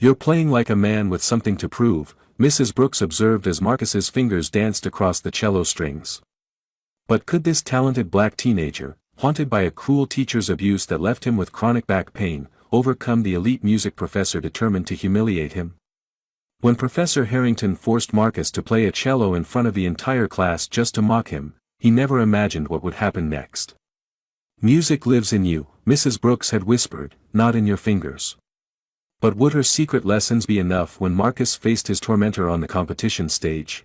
"You're playing like a man with something to prove," Mrs. Brooks observed as Marcus's fingers danced across the cello strings. But could this talented black teenager, haunted by a cruel teacher's abuse that left him with chronic back pain, overcome the elite music professor determined to humiliate him? When Professor Harrington forced Marcus to play a cello in front of the entire class just to mock him, he never imagined what would happen next. "Music lives in you," Mrs. Brooks had whispered, "not in your fingers." But would her secret lessons be enough when Marcus faced his tormentor on the competition stage?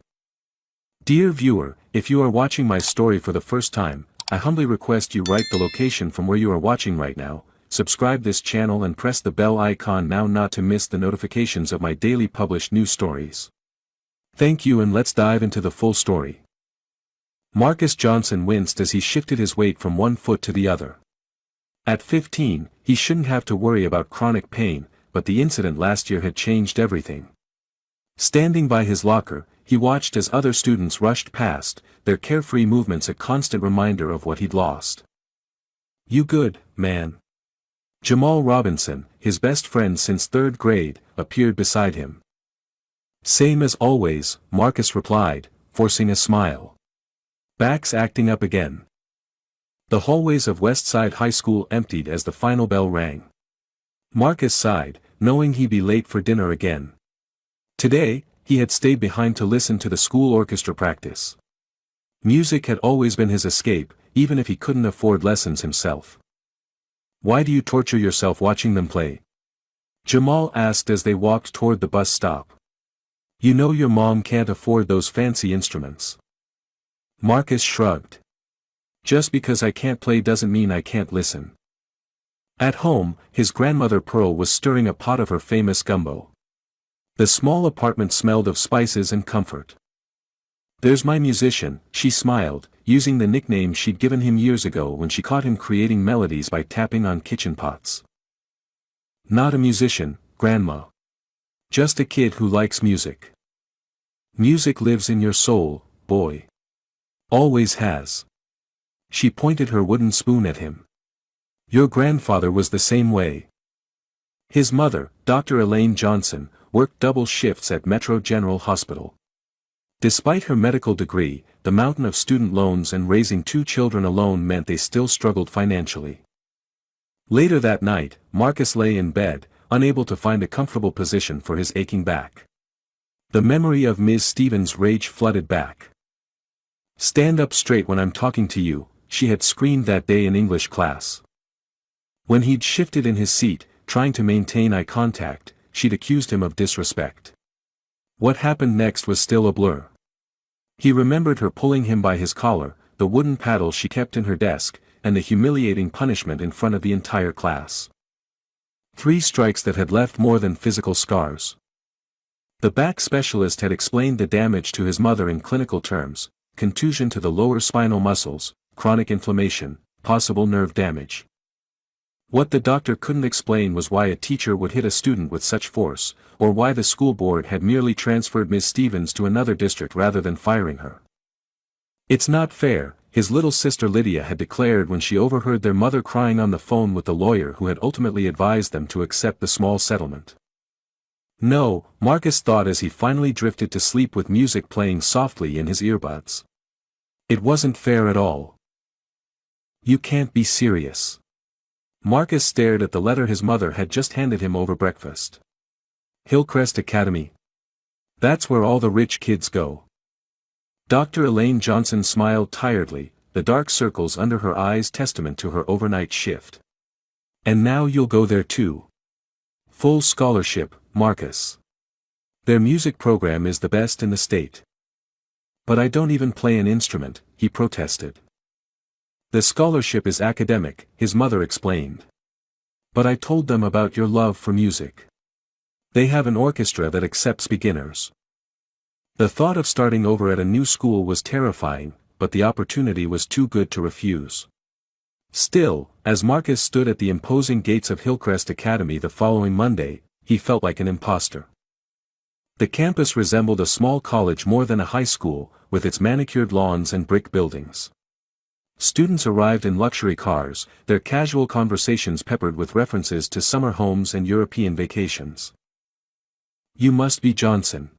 Dear viewer, if you are watching my story for the first time, I humbly request you write the location from where you are watching right now, subscribe this channel and press the bell icon now not to miss the notifications of my daily published new stories. Thank you, and let's dive into the full story. Marcus Johnson winced as he shifted his weight from one foot to the other. At 15, he shouldn't have to worry about chronic pain, but the incident last year had changed everything. Standing by his locker, he watched as other students rushed past, their carefree movements a constant reminder of what he'd lost. "You good, man?" Jamal Robinson, his best friend since 3rd grade, appeared beside him. "Same as always," Marcus replied, forcing a smile. "Back's acting up again." The hallways of Westside High School emptied as the final bell rang. Marcus sighed, knowing he'd be late for dinner again. Today, he had stayed behind to listen to the school orchestra practice. Music had always been his escape, even if he couldn't afford lessons himself. "Why do you torture yourself watching them play?" Jamal asked as they walked toward the bus stop. "You know your mom can't afford those fancy instruments." Marcus shrugged. "Just because I can't play doesn't mean I can't listen." At home, his grandmother Pearl was stirring a pot of her famous gumbo. The small apartment smelled of spices and comfort. "There's my musician," she smiled, using the nickname she'd given him years ago when she caught him creating melodies by tapping on kitchen pots. "Not a musician, Grandma. Just a kid who likes music." "Music lives in your soul, boy. Always has." She pointed her wooden spoon at him. "Your grandfather was the same way." His mother, Dr. Elaine Johnson, worked double shifts at Metro General Hospital. Despite her medical degree, the mountain of student loans and raising 2 children alone meant they still struggled financially. Later that night, Marcus lay in bed, unable to find a comfortable position for his aching back. The memory of Ms. Stevens' rage flooded back. "Stand up straight when I'm talking to you," she had screamed that day in English class. When he'd shifted in his seat, trying to maintain eye contact, she'd accused him of disrespect. What happened next was still a blur. He remembered her pulling him by his collar, the wooden paddle she kept in her desk, and the humiliating punishment in front of the entire class. 3 strikes that had left more than physical scars. The back specialist had explained the damage to his mother in clinical terms: contusion to the lower spinal muscles, chronic inflammation, possible nerve damage. What the doctor couldn't explain was why a teacher would hit a student with such force, or why the school board had merely transferred Ms. Stevens to another district rather than firing her. "It's not fair," his little sister Lydia had declared when she overheard their mother crying on the phone with the lawyer who had ultimately advised them to accept the small settlement. "No," Marcus thought as he finally drifted to sleep with music playing softly in his earbuds. "It wasn't fair at all." "You can't be serious." Marcus stared at the letter his mother had just handed him over breakfast. "Hillcrest Academy. That's where all the rich kids go." Dr. Elaine Johnson smiled tiredly, the dark circles under her eyes testament to her overnight shift. "And now you'll go there too. Full scholarship, Marcus. Their music program is the best in the state." "But I don't even play an instrument," he protested. "The scholarship is academic," his mother explained. "But I told them about your love for music. They have an orchestra that accepts beginners." The thought of starting over at a new school was terrifying, but the opportunity was too good to refuse. Still, as Marcus stood at the imposing gates of Hillcrest Academy the following Monday, he felt like an imposter. The campus resembled a small college more than a high school, with its manicured lawns and brick buildings. Students arrived in luxury cars, their casual conversations peppered with references to summer homes and European vacations. You must be Johnson.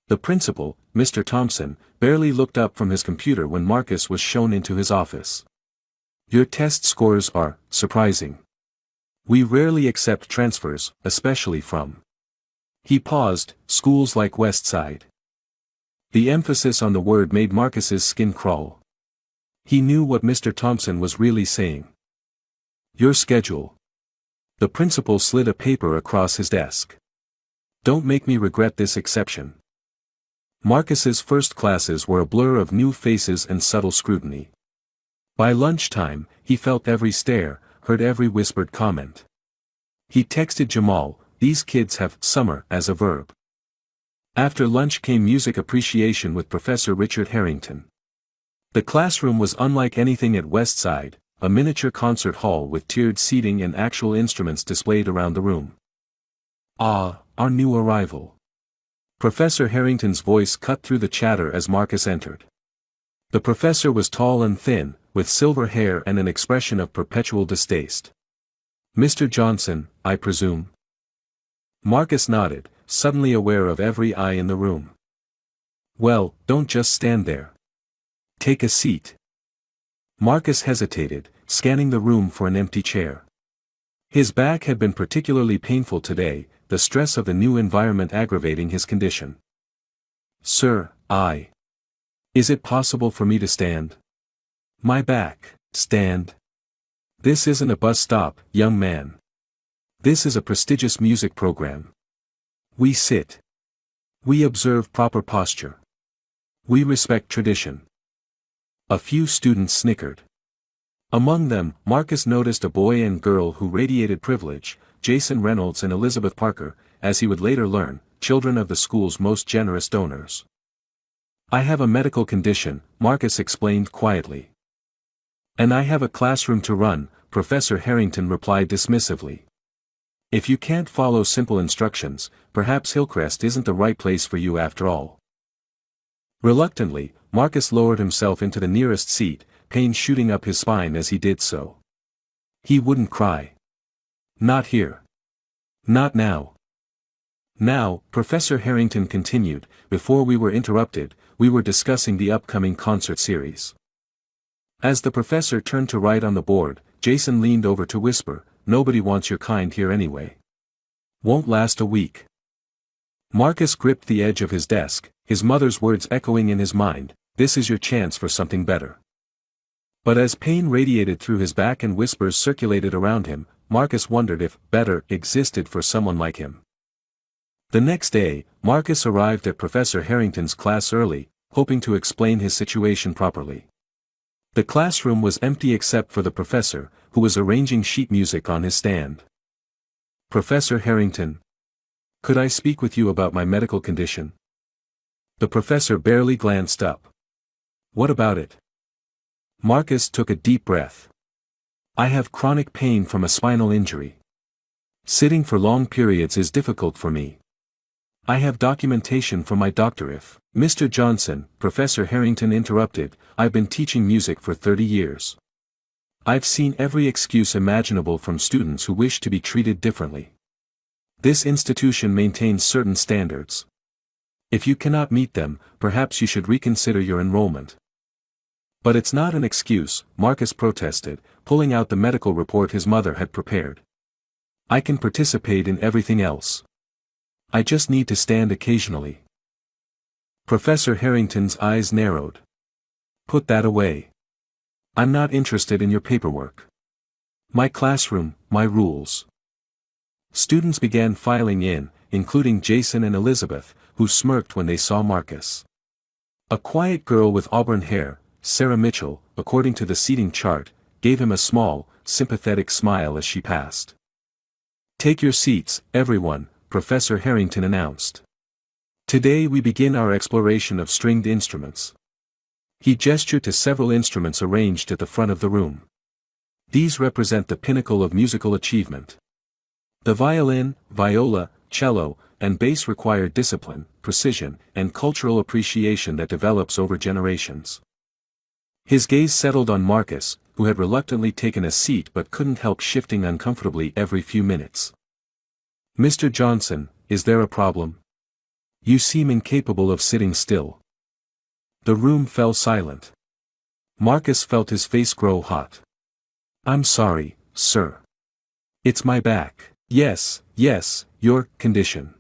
The principal, Mr. Thompson, barely looked up from his computer when Marcus was shown into his office. Your test scores are surprising. We rarely accept transfers, especially from. He paused, schools like Westside. The emphasis on the word made Marcus's skin crawl. He knew what Mr. Thompson was really saying. Your schedule. The principal slid a paper across his desk. Don't make me regret this exception. Marcus's first classes were a blur of new faces and subtle scrutiny. By lunchtime, he felt every stare, heard every whispered comment. He texted Jamal, "These kids have summer as a verb." After lunch came music appreciation with Professor Richard Harrington. The classroom was unlike anything at Westside, a miniature concert hall with tiered seating and actual instruments displayed around the room. "Ah, our new arrival." Professor Harrington's voice cut through the chatter as Marcus entered. The professor was tall and thin, with silver hair and an expression of perpetual distaste. "Mr. Johnson, I presume?" Marcus nodded, suddenly aware of every eye in the room. "Well, don't just stand there. Take a seat." Marcus hesitated, scanning the room for an empty chair. His back had been particularly painful today, the stress of the new environment aggravating his condition. "Sir, Is it possible for me to stand?" "My back." "Stand. This isn't a bus stop, young man. This is a prestigious music program. We sit. We observe proper posture. We respect tradition." A few students snickered. Among them, Marcus noticed a boy and girl who radiated privilege, Jason Reynolds and Elizabeth Parker, as he would later learn, children of the school's most generous donors. "I have a medical condition," Marcus explained quietly. "And I have a classroom to run," Professor Harrington replied dismissively. "If you can't follow simple instructions, perhaps Hillcrest isn't the right place for you after all." Reluctantly, Marcus lowered himself into the nearest seat, pain shooting up his spine as he did so. He wouldn't cry. Not here. Not now. "Now," Professor Harrington continued, "before we were interrupted, we were discussing the upcoming concert series." As the professor turned to write on the board, Jason leaned over to whisper, "Nobody wants your kind here anyway. Won't last a week." Marcus gripped the edge of his desk, his mother's words echoing in his mind, "This is your chance for something better." But as pain radiated through his back and whispers circulated around him, Marcus wondered if better existed for someone like him. The next day, Marcus arrived at Professor Harrington's class early, hoping to explain his situation properly. The classroom was empty except for the professor, who was arranging sheet music on his stand. "Professor Harrington, could I speak with you about my medical condition?" The professor barely glanced up. "What about it?" Marcus took a deep breath. "I have chronic pain from a spinal injury. Sitting for long periods is difficult for me. I have documentation from my doctor if." "Mr. Johnson," Professor Harrington interrupted, "I've been teaching music for 30 years. I've seen every excuse imaginable from students who wish to be treated differently. This institution maintains certain standards. If you cannot meet them, perhaps you should reconsider your enrollment." "But it's not an excuse," Marcus protested, pulling out the medical report his mother had prepared. "I can participate in everything else. I just need to stand occasionally." Professor Harrington's eyes narrowed. "Put that away. I'm not interested in your paperwork. My classroom, my rules." Students began filing in, including Jason and Elizabeth, who smirked when they saw Marcus. A quiet girl with auburn hair, Sarah Mitchell, according to the seating chart, gave him a small, sympathetic smile as she passed. "Take your seats, everyone," Professor Harrington announced. "Today we begin our exploration of stringed instruments." He gestured to several instruments arranged at the front of the room. These represent the pinnacle of musical achievement. The violin, viola, cello, and bass require discipline, precision, and cultural appreciation that develops over generations. His gaze settled on Marcus, who had reluctantly taken a seat but couldn't help shifting uncomfortably every few minutes. "Mr. Johnson, is there a problem?" You seem incapable of sitting still. The room fell silent. Marcus felt his face grow hot. I'm sorry, sir. It's my back. Yes, your condition.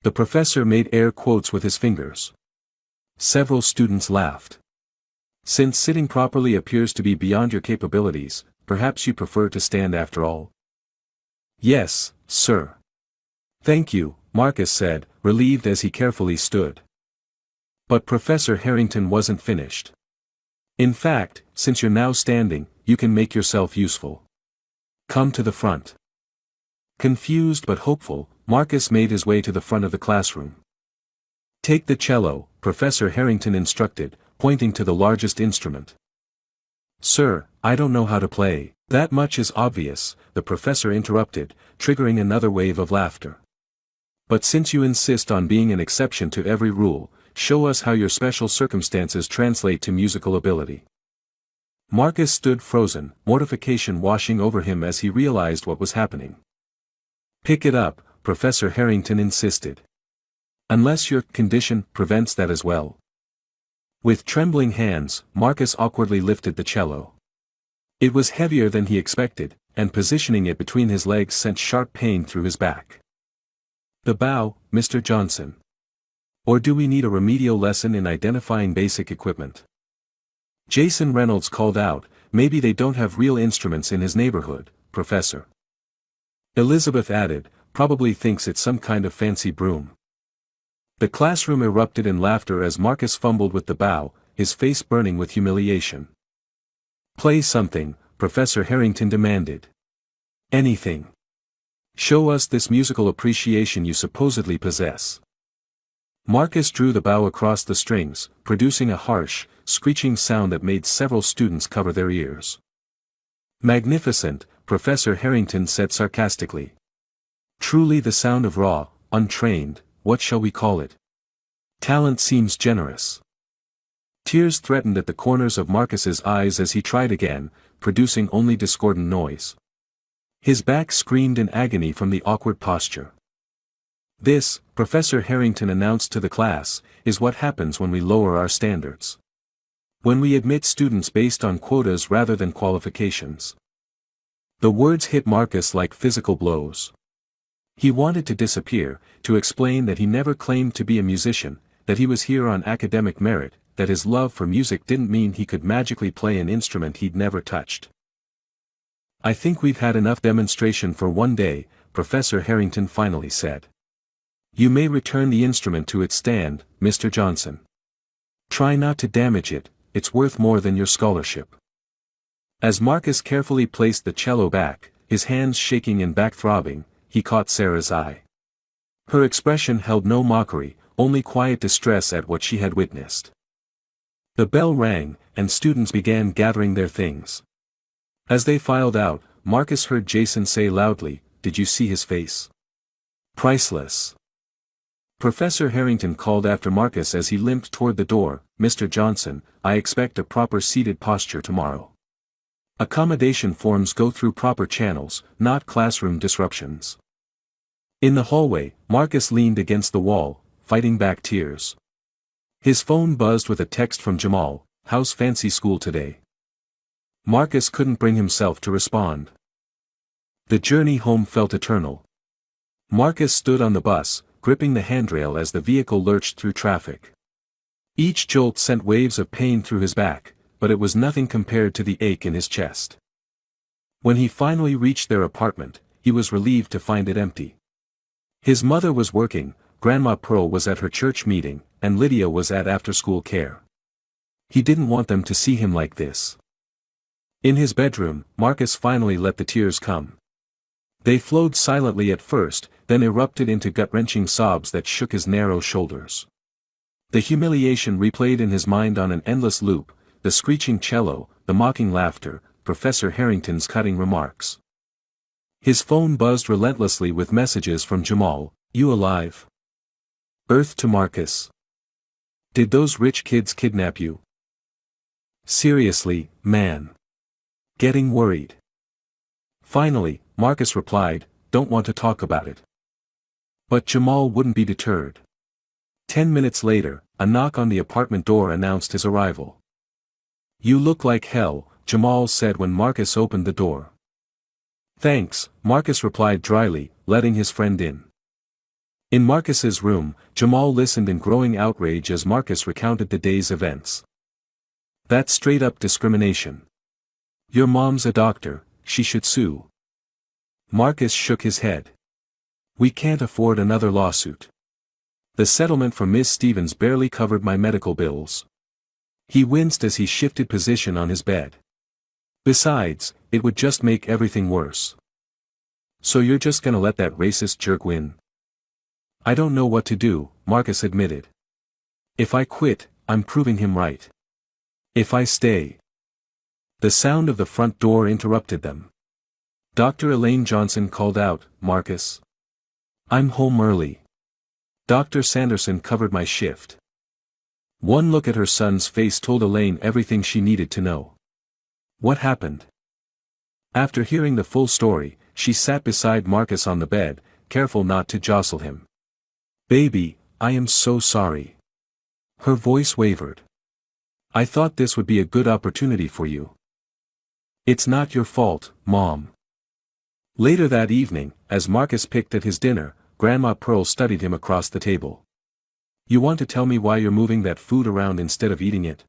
The professor made air quotes with his fingers. Several students laughed. Since sitting properly appears to be beyond your capabilities, perhaps you prefer to stand after all? Yes, sir. Thank you, Marcus said, relieved as he carefully stood. But Professor Harrington wasn't finished. In fact, since you're now standing, you can make yourself useful. Come to the front. Confused but hopeful, Marcus made his way to the front of the classroom. Take the cello, Professor Harrington instructed, pointing to the largest instrument. Sir, I don't know how to play. That much is obvious, the professor interrupted, triggering another wave of laughter. But since you insist on being an exception to every rule, show us how your special circumstances translate to musical ability. Marcus stood frozen, mortification washing over him as he realized what was happening. Pick it up, Professor Harrington insisted. Unless your condition prevents that as well. With trembling hands, Marcus awkwardly lifted the cello. It was heavier than he expected, and positioning it between his legs sent sharp pain through his back. The bow, Mr. Johnson. Or do we need a remedial lesson in identifying basic equipment? Jason Reynolds called out, maybe they don't have real instruments in his neighborhood, Professor. Elizabeth added, probably thinks it's some kind of fancy broom. The classroom erupted in laughter as Marcus fumbled with the bow, his face burning with humiliation. Play something, Professor Harrington demanded. Anything. Show us this musical appreciation you supposedly possess. Marcus drew the bow across the strings, producing a harsh, screeching sound that made several students cover their ears. Magnificent, Professor Harrington said sarcastically. Truly the sound of raw, untrained, what shall we call it? Talent seems generous. Tears threatened at the corners of Marcus's eyes as he tried again, producing only discordant noise. His back screamed in agony from the awkward posture. This, Professor Harrington announced to the class, is what happens when we lower our standards. When we admit students based on quotas rather than qualifications. The words hit Marcus like physical blows. He wanted to disappear, to explain that he never claimed to be a musician, that he was here on academic merit, that his love for music didn't mean he could magically play an instrument he'd never touched. I think we've had enough demonstration for one day, Professor Harrington finally said. You may return the instrument to its stand, Mr. Johnson. Try not to damage it, it's worth more than your scholarship. As Marcus carefully placed the cello back, his hands shaking and back throbbing, he caught Sarah's eye. Her expression held no mockery, only quiet distress at what she had witnessed. The bell rang, and students began gathering their things. As they filed out, Marcus heard Jason say loudly, "Did you see his face? Priceless." Professor Harrington called after Marcus as he limped toward the door, "Mr. Johnson, I expect a proper seated posture tomorrow. Accommodation forms go through proper channels, not classroom disruptions." In the hallway, Marcus leaned against the wall, fighting back tears. His phone buzzed with a text from Jamal, "How's fancy school today?" Marcus couldn't bring himself to respond. The journey home felt eternal. Marcus stood on the bus, gripping the handrail as the vehicle lurched through traffic. Each jolt sent waves of pain through his back, but it was nothing compared to the ache in his chest. When he finally reached their apartment, he was relieved to find it empty. His mother was working, Grandma Pearl was at her church meeting, and Lydia was at after-school care. He didn't want them to see him like this. In his bedroom, Marcus finally let the tears come. They flowed silently at first, then erupted into gut-wrenching sobs that shook his narrow shoulders. The humiliation replayed in his mind on an endless loop, the screeching cello, the mocking laughter, Professor Harrington's cutting remarks. His phone buzzed relentlessly with messages from Jamal, "You alive?" Earth to Marcus. "Did those rich kids kidnap you? Seriously, man. Getting worried." Finally, Marcus replied, "Don't want to talk about it." But Jamal wouldn't be deterred. 10 minutes later, a knock on the apartment door announced his arrival. "You look like hell," Jamal said when Marcus opened the door. "Thanks," Marcus replied dryly, letting his friend in. In Marcus's room, Jamal listened in growing outrage as Marcus recounted the day's events. "That's straight-up discrimination. Your mom's a doctor, she should sue." Marcus shook his head. "We can't afford another lawsuit. The settlement for Miss Stevens barely covered my medical bills." He winced as he shifted position on his bed. "Besides, it would just make everything worse." "So you're just gonna let that racist jerk win?" "I don't know what to do," Marcus admitted. "If I quit, I'm proving him right. If I stay..." The sound of the front door interrupted them. Dr. Elaine Johnson called out, "Marcus. I'm home early. Dr. Sanderson covered my shift." One look at her son's face told Elaine everything she needed to know. What happened? After hearing the full story, she sat beside Marcus on the bed, careful not to jostle him. "Baby, I am so sorry." Her voice wavered. "I thought this would be a good opportunity for you." "It's not your fault, Mom." Later that evening, as Marcus picked at his dinner, Grandma Pearl studied him across the table. "You want to tell me why you're moving that food around instead of eating it?"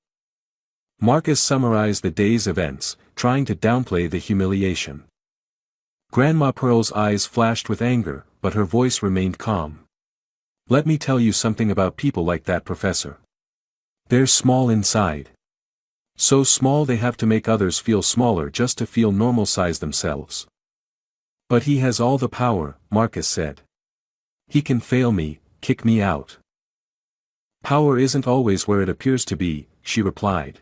Marcus summarized the day's events, trying to downplay the humiliation. Grandma Pearl's eyes flashed with anger, but her voice remained calm. "Let me tell you something about people like that, Professor. They're small inside. So small they have to make others feel smaller just to feel normal size themselves." "But he has all the power," Marcus said. "He can fail me, kick me out." "Power isn't always where it appears to be," she replied.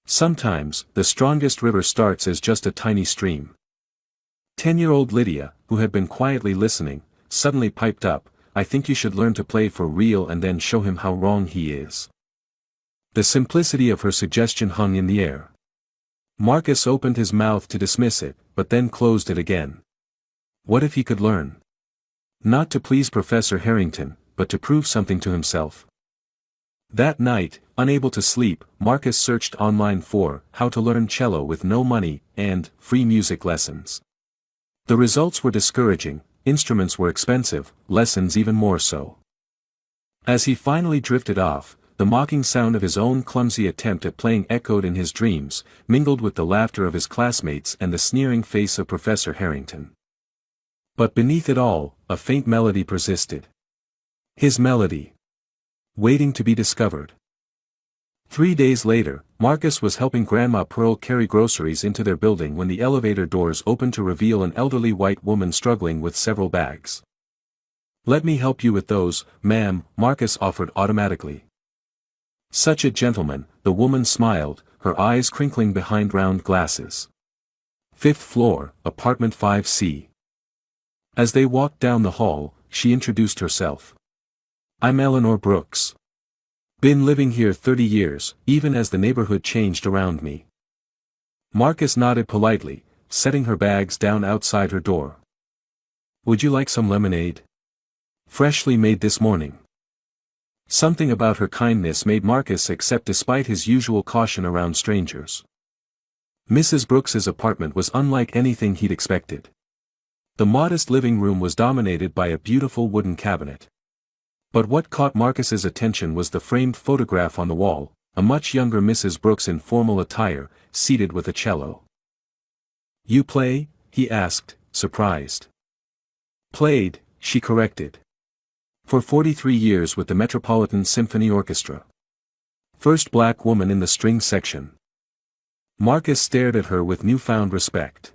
"Sometimes, the strongest river starts as just a tiny stream." 10-year-old Lydia, who had been quietly listening, suddenly piped up, "I think you should learn to play for real and then show him how wrong he is." The simplicity of her suggestion hung in the air. Marcus opened his mouth to dismiss it, but then closed it again. What if he could learn? Not to please Professor Harrington, but to prove something to himself. That night, unable to sleep, Marcus searched online for "How to Learn Cello with No Money" and "Free Music Lessons." The results were discouraging. Instruments were expensive, lessons even more so. As he finally drifted off, the mocking sound of his own clumsy attempt at playing echoed in his dreams, mingled with the laughter of his classmates and the sneering face of Professor Harrington. But beneath it all, a faint melody persisted. His melody. Waiting to be discovered. 3 days later, Marcus was helping Grandma Pearl carry groceries into their building when the elevator doors opened to reveal an elderly white woman struggling with several bags. "Let me help you with those, ma'am," Marcus offered automatically. Such a gentleman, the woman smiled, her eyes crinkling behind round glasses. "5th floor, apartment 5C. As they walked down the hall, she introduced herself. "I'm Eleanor Brooks. Been living here 30 years, even as the neighborhood changed around me." Marcus nodded politely, setting her bags down outside her door. "Would you like some lemonade? Freshly made this morning." Something about her kindness made Marcus accept despite his usual caution around strangers. Mrs. Brooks's apartment was unlike anything he'd expected. The modest living room was dominated by a beautiful wooden cabinet. But what caught Marcus's attention was the framed photograph on the wall, a much younger Mrs. Brooks in formal attire, seated with a cello. "You play?" he asked, surprised. "Played," she corrected. "For 43 years with the Metropolitan Symphony Orchestra. First black woman in the string section." Marcus stared at her with newfound respect.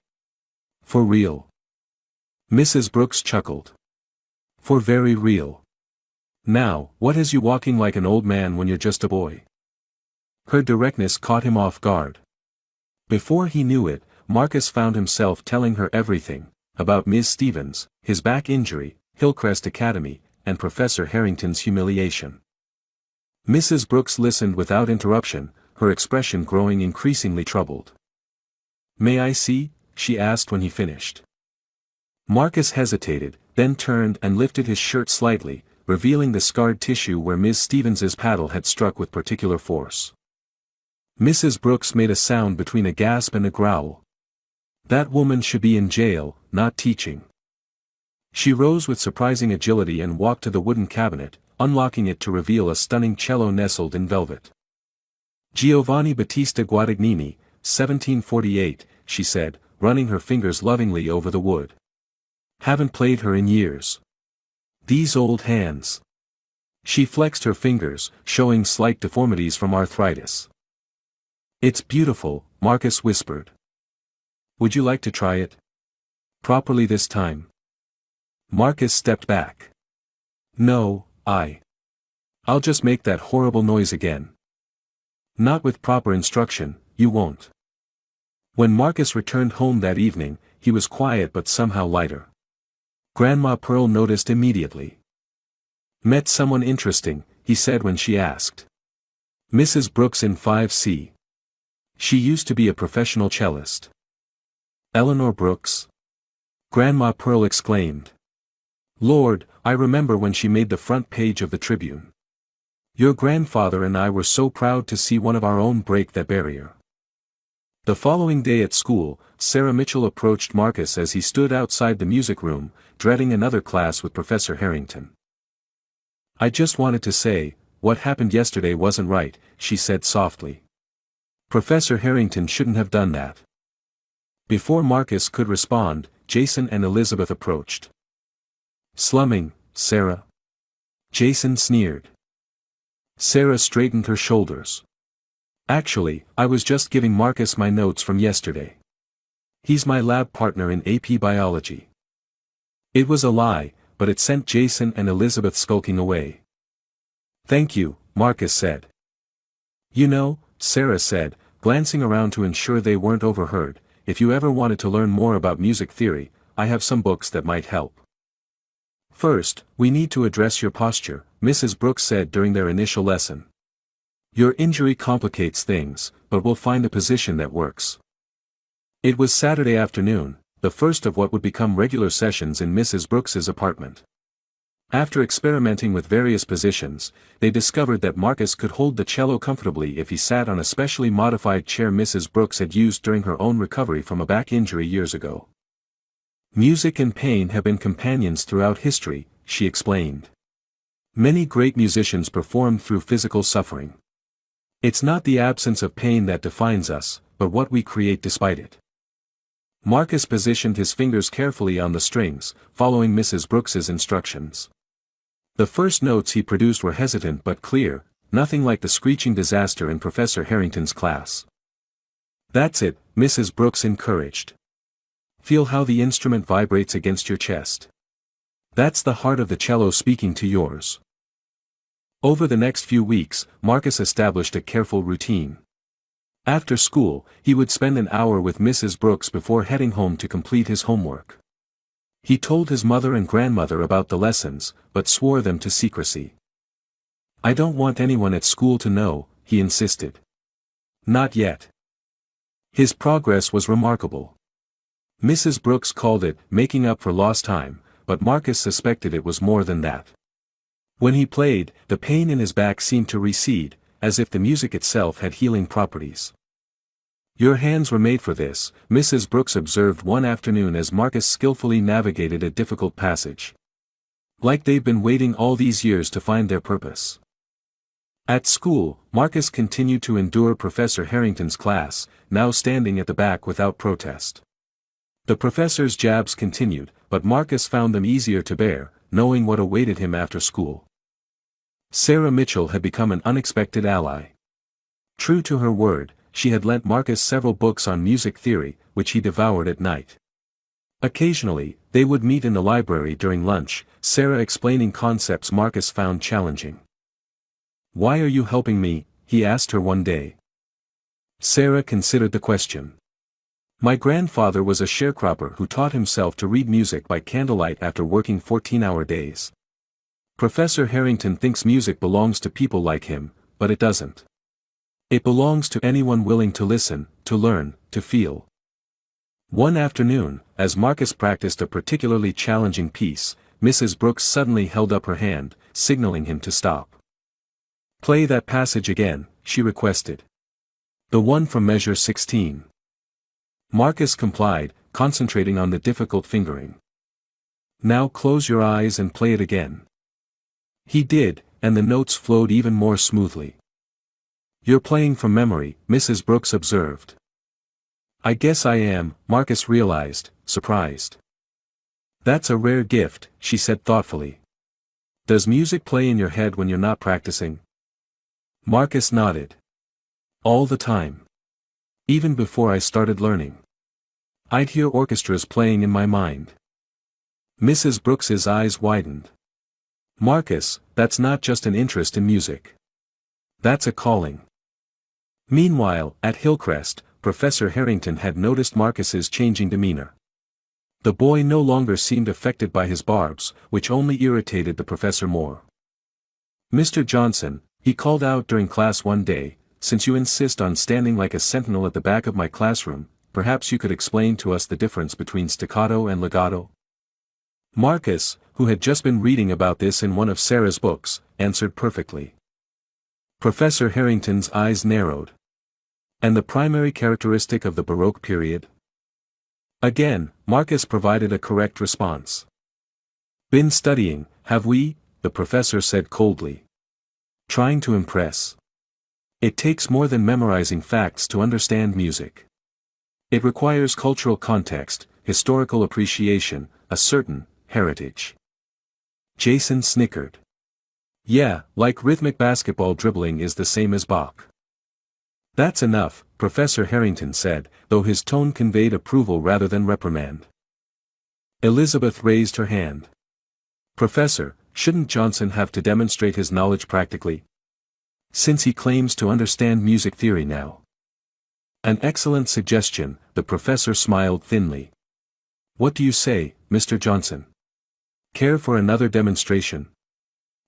"For real?" Mrs. Brooks chuckled. "For very real. Now, what has you walking like an old man when you're just a boy?" Her directness caught him off guard. Before he knew it, Marcus found himself telling her everything, about Ms. Stevens, his back injury, Hillcrest Academy, and Professor Harrington's humiliation. Mrs. Brooks listened without interruption, her expression growing increasingly troubled. "May I see?" she asked when he finished. Marcus hesitated, then turned and lifted his shirt slightly, revealing the scarred tissue where Ms. Stevens's paddle had struck with particular force. Mrs. Brooks made a sound between a gasp and a growl. That woman should be in jail, not teaching. She rose with surprising agility and walked to the wooden cabinet, unlocking it to reveal a stunning cello nestled in velvet. Giovanni Battista Guadagnini, 1748, she said, running her fingers lovingly over the wood. Haven't played her in years. These old hands. She flexed her fingers, showing slight deformities from arthritis. It's beautiful, Marcus whispered. Would you like to try it? Properly this time. Marcus stepped back. No, I'll just make that horrible noise again. Not with proper instruction, you won't. When Marcus returned home that evening, he was quiet but somehow lighter. Grandma Pearl noticed immediately. Met someone interesting, he said when she asked. Mrs. Brooks in 5C. She used to be a professional cellist. Eleanor Brooks? Grandma Pearl exclaimed. Lord, I remember when she made the front page of the Tribune. Your grandfather and I were so proud to see one of our own break that barrier. The following day at school, Sarah Mitchell approached Marcus as he stood outside the music room, dreading another class with Professor Harrington. I just wanted to say, what happened yesterday wasn't right, she said softly. Professor Harrington shouldn't have done that. Before Marcus could respond, Jason and Elizabeth approached. Slumming, Sarah. Jason sneered. Sarah straightened her shoulders. Actually, I was just giving Marcus my notes from yesterday. He's my lab partner in AP Biology. It was a lie, but it sent Jason and Elizabeth skulking away. Thank you, Marcus said. You know, Sarah said, glancing around to ensure they weren't overheard, if you ever wanted to learn more about music theory, I have some books that might help. First, we need to address your posture, Mrs. Brooks said during their initial lesson. Your injury complicates things, but we'll find a position that works. It was Saturday afternoon, the first of what would become regular sessions in Mrs. Brooks's apartment. After experimenting with various positions, they discovered that Marcus could hold the cello comfortably if he sat on a specially modified chair Mrs. Brooks had used during her own recovery from a back injury years ago. Music and pain have been companions throughout history, she explained. Many great musicians performed through physical suffering. It's not the absence of pain that defines us, but what we create despite it. Marcus positioned his fingers carefully on the strings, following Mrs. Brooks's instructions. The first notes he produced were hesitant but clear, nothing like the screeching disaster in Professor Harrington's class. That's it, Mrs. Brooks encouraged. Feel how the instrument vibrates against your chest. That's the heart of the cello speaking to yours. Over the next few weeks, Marcus established a careful routine. After school, he would spend an hour with Mrs. Brooks before heading home to complete his homework. He told his mother and grandmother about the lessons, but swore them to secrecy. I don't want anyone at school to know, he insisted. Not yet. His progress was remarkable. Mrs. Brooks called it making up for lost time, but Marcus suspected it was more than that. When he played, the pain in his back seemed to recede, as if the music itself had healing properties. Your hands were made for this, Mrs. Brooks observed one afternoon as Marcus skillfully navigated a difficult passage. Like they've been waiting all these years to find their purpose. At school, Marcus continued to endure Professor Harrington's class, now standing at the back without protest. The professor's jabs continued, but Marcus found them easier to bear, knowing what awaited him after school. Sarah Mitchell had become an unexpected ally. True to her word, she had lent Marcus several books on music theory, which he devoured at night. Occasionally, they would meet in the library during lunch, Sarah explaining concepts Marcus found challenging. Why are you helping me? He asked her one day. Sarah considered the question. My grandfather was a sharecropper who taught himself to read music by candlelight after working 14-hour days. Professor Harrington thinks music belongs to people like him, but it doesn't. It belongs to anyone willing to listen, to learn, to feel. One afternoon, as Marcus practiced a particularly challenging piece, Mrs. Brooks suddenly held up her hand, signaling him to stop. "Play that passage again," she requested. "The one from measure 16. Marcus complied, concentrating on the difficult fingering. "Now close your eyes and play it again." He did, and the notes flowed even more smoothly. "You're playing from memory," Mrs. Brooks observed. "I guess I am," Marcus realized, surprised. "That's a rare gift," she said thoughtfully. "Does music play in your head when you're not practicing?" Marcus nodded. "All the time. Even before I started learning. I'd hear orchestras playing in my mind." Mrs. Brooks's eyes widened. "Marcus, that's not just an interest in music. That's a calling." Meanwhile, at Hillcrest, Professor Harrington had noticed Marcus's changing demeanor. The boy no longer seemed affected by his barbs, which only irritated the professor more. "Mr. Johnson," he called out during class one day, "since you insist on standing like a sentinel at the back of my classroom, perhaps you could explain to us the difference between staccato and legato?" Marcus, who had just been reading about this in one of Sarah's books, answered perfectly. Professor Harrington's eyes narrowed. "And the primary characteristic of the Baroque period?" Again, Marcus provided a correct response. "Been studying, have we?" the professor said coldly. "Trying to impress. It takes more than memorizing facts to understand music. It requires cultural context, historical appreciation, a certain heritage." Jason snickered. "Yeah, like rhythmic basketball dribbling is the same as Bach." "That's enough," Professor Harrington said, though his tone conveyed approval rather than reprimand. Elizabeth raised her hand. "Professor, shouldn't Johnson have to demonstrate his knowledge practically? Since he claims to understand music theory now." "An excellent suggestion," the professor smiled thinly. "What do you say, Mr. Johnson? Care for another demonstration?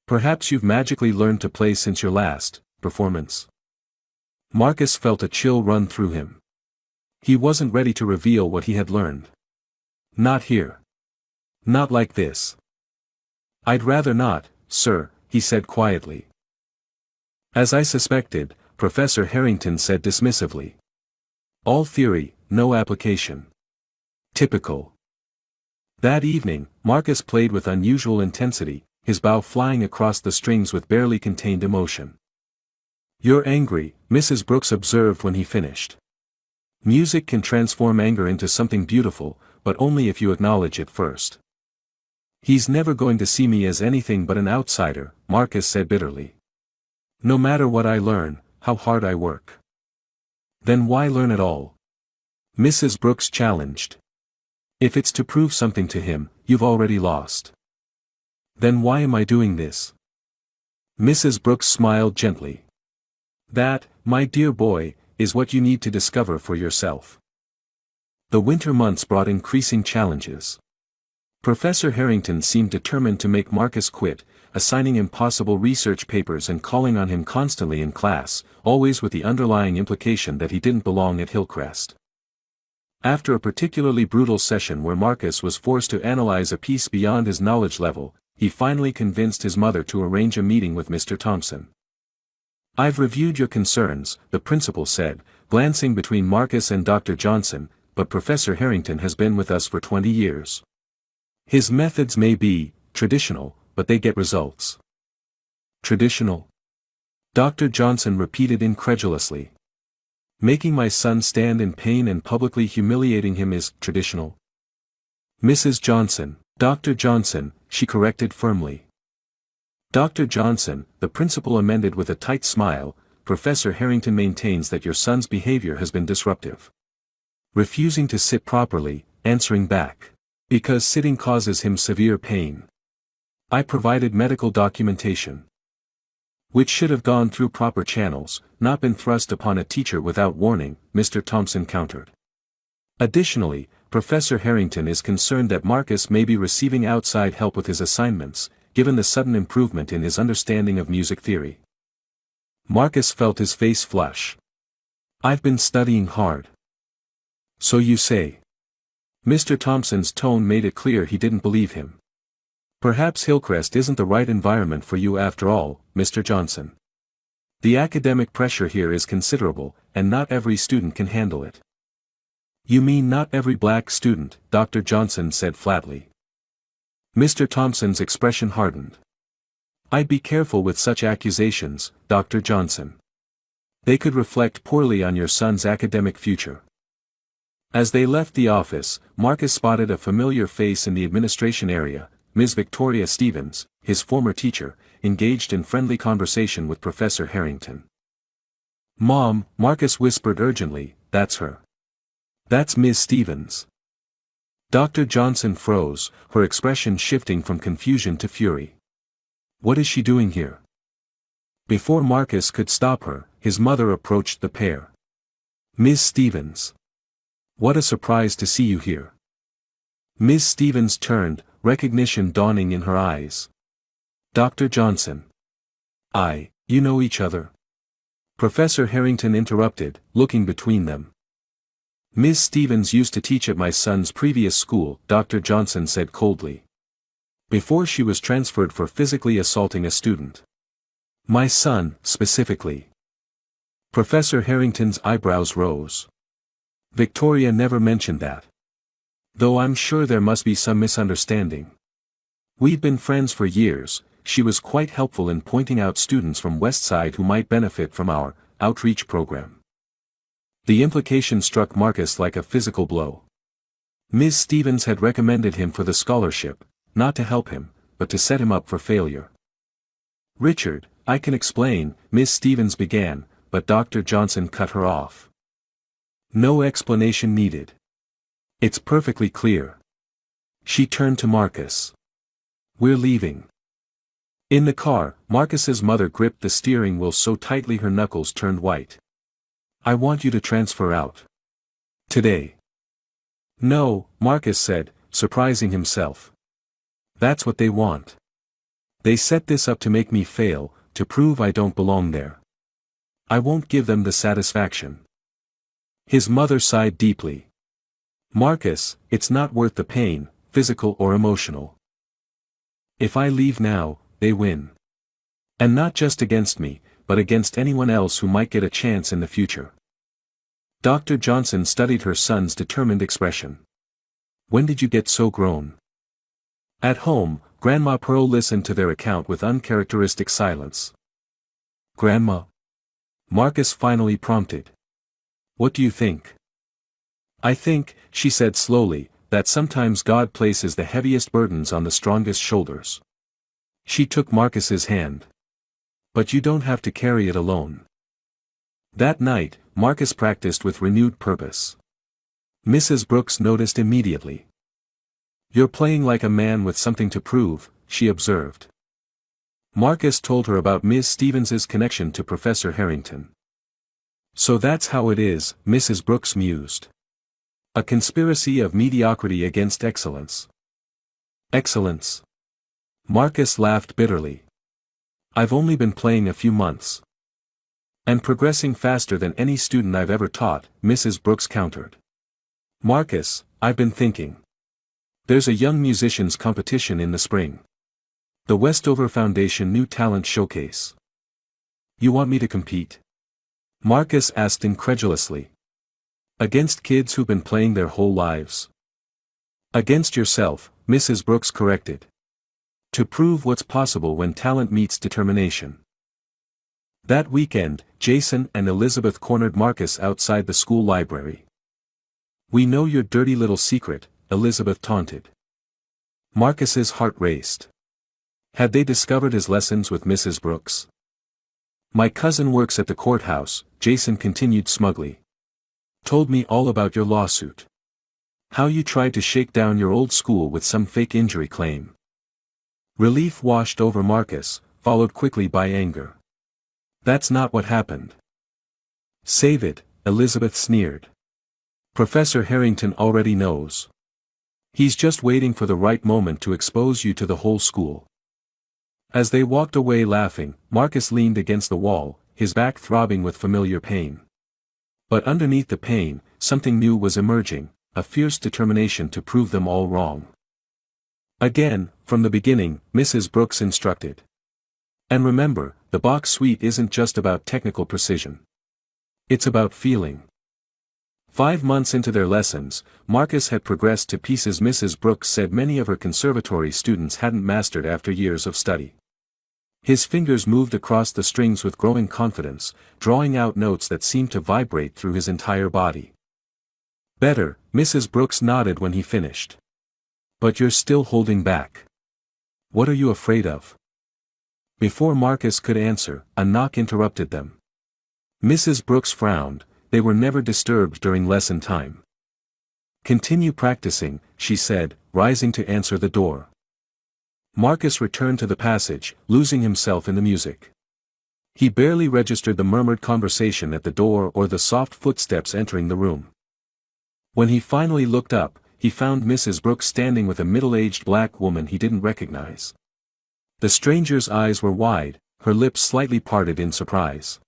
Perhaps you've magically learned to play since your last performance." Marcus felt a chill run through him. He wasn't ready to reveal what he had learned. "Not here. Not like this." "I'd rather not, sir," he said quietly. "As I suspected," Professor Harrington said dismissively. "All theory, no application. Typical." That evening, Marcus played with unusual intensity, his bow flying across the strings with barely contained emotion. "You're angry," Mrs. Brooks observed when he finished. "Music can transform anger into something beautiful, but only if you acknowledge it first." "He's never going to see me as anything but an outsider," Marcus said bitterly. "No matter what I learn, how hard I work." "Then why learn at all?" Mrs. Brooks challenged. "If it's to prove something to him, you've already lost." "Then why am I doing this?" Mrs. Brooks smiled gently. "That, my dear boy, is what you need to discover for yourself." The winter months brought increasing challenges. Professor Harrington seemed determined to make Marcus quit, assigning impossible research papers and calling on him constantly in class, always with the underlying implication that he didn't belong at Hillcrest. After a particularly brutal session where Marcus was forced to analyze a piece beyond his knowledge level, he finally convinced his mother to arrange a meeting with Mr. Thompson. "I've reviewed your concerns," the principal said, glancing between Marcus and Dr. Johnson, "but Professor Harrington has been with us for 20 years. His methods may be traditional, but they get results." "Traditional?" Dr. Johnson repeated incredulously. "Making my son stand in pain and publicly humiliating him is traditional?" "Mrs. Johnson, Dr. Johnson," she corrected firmly. "Dr. Johnson," the principal amended with a tight smile, "Professor Harrington maintains that your son's behavior has been disruptive. Refusing to sit properly, answering back. Because sitting causes him severe pain. I provided medical documentation. Which should have gone through proper channels, not been thrust upon a teacher without warning," Mr. Thompson countered. "Additionally, Professor Harrington is concerned that Marcus may be receiving outside help with his assignments, given the sudden improvement in his understanding of music theory." Marcus felt his face flush. "I've been studying hard." "So you say." Mr. Thompson's tone made it clear he didn't believe him. Perhaps Hillcrest isn't the right environment for you after all, Mr. Johnson. The academic pressure here is considerable, and not every student can handle it. You mean not every black student, Dr. Johnson said flatly. Mr. Thompson's expression hardened. I'd be careful with such accusations, Dr. Johnson. They could reflect poorly on your son's academic future. As they left the office, Marcus spotted a familiar face in the administration area, Ms. Victoria Stevens, his former teacher, engaged in friendly conversation with Professor Harrington. Mom, Marcus whispered urgently, that's her. That's Ms. Stevens. Dr. Johnson froze, her expression shifting from confusion to fury. What is she doing here? Before Marcus could stop her, his mother approached the pair. Ms. Stevens. What a surprise to see you here. Ms. Stevens turned, recognition dawning in her eyes. Dr. Johnson. You know each other? Professor Harrington interrupted, looking between them. Ms. Stevens used to teach at my son's previous school, Dr. Johnson said coldly. Before she was transferred for physically assaulting a student. My son, specifically. Professor Harrington's eyebrows rose. Victoria never mentioned that. Though I'm sure there must be some misunderstanding. We've been friends for years. She was quite helpful in pointing out students from West Side who might benefit from our outreach program. The implication struck Marcus like a physical blow. Ms. Stevens had recommended him for the scholarship, not to help him, but to set him up for failure. Richard, I can explain, Ms. Stevens began, but Dr. Johnson cut her off. No explanation needed. It's perfectly clear. She turned to Marcus. We're leaving. In the car, Marcus's mother gripped the steering wheel so tightly her knuckles turned white. I want you to transfer out. Today. No, Marcus said, surprising himself. That's what they want. They set this up to make me fail, to prove I don't belong there. I won't give them the satisfaction. His mother sighed deeply. Marcus, it's not worth the pain, physical or emotional. If I leave now, they win. And not just against me, but against anyone else who might get a chance in the future. Dr. Johnson studied her son's determined expression. When did you get so grown? At home, Grandma Pearl listened to their account with uncharacteristic silence. Grandma? Marcus finally prompted. What do you think? I think, she said slowly, that sometimes God places the heaviest burdens on the strongest shoulders. She took Marcus's hand. But you don't have to carry it alone. That night, Marcus practiced with renewed purpose. Mrs. Brooks noticed immediately. You're playing like a man with something to prove, she observed. Marcus told her about Ms. Stevens's connection to Professor Harrington. So that's how it is, Mrs. Brooks mused. A conspiracy of mediocrity against excellence. Excellence. Marcus laughed bitterly. I've only been playing a few months. And progressing faster than any student I've ever taught, Mrs. Brooks countered. Marcus, I've been thinking. There's a young musicians competition in the spring. The Westover Foundation New Talent Showcase. You want me to compete? Marcus asked incredulously. Against kids who've been playing their whole lives? Against yourself, Mrs. Brooks corrected. To prove what's possible when talent meets determination. That weekend, Jason and Elizabeth cornered Marcus outside the school library. We know your dirty little secret, Elizabeth taunted. Marcus's heart raced. Had they discovered his lessons with Mrs. Brooks? My cousin works at the courthouse, Jason continued smugly. Told me all about your lawsuit. How you tried to shake down your old school with some fake injury claim. Relief washed over Marcus, followed quickly by anger. That's not what happened. Save it, Elizabeth sneered. Professor Harrington already knows. He's just waiting for the right moment to expose you to the whole school. As they walked away laughing, Marcus leaned against the wall, his back throbbing with familiar pain. But underneath the pain, something new was emerging, a fierce determination to prove them all wrong. Again, from the beginning, Mrs. Brooks instructed. And remember, the Bach suite isn't just about technical precision. It's about feeling. 5 months into their lessons, Marcus had progressed to pieces Mrs. Brooks said many of her conservatory students hadn't mastered after years of study. His fingers moved across the strings with growing confidence, drawing out notes that seemed to vibrate through his entire body. Better, Mrs. Brooks nodded when he finished. But you're still holding back. What are you afraid of? Before Marcus could answer, a knock interrupted them. Mrs. Brooks frowned. They were never disturbed during lesson time. Continue practicing, she said, rising to answer the door. Marcus returned to the passage, losing himself in the music. He barely registered the murmured conversation at the door or the soft footsteps entering the room. When he finally looked up, he found Mrs. Brooks standing with a middle-aged black woman he didn't recognize. The stranger's eyes were wide, her lips slightly parted in surprise.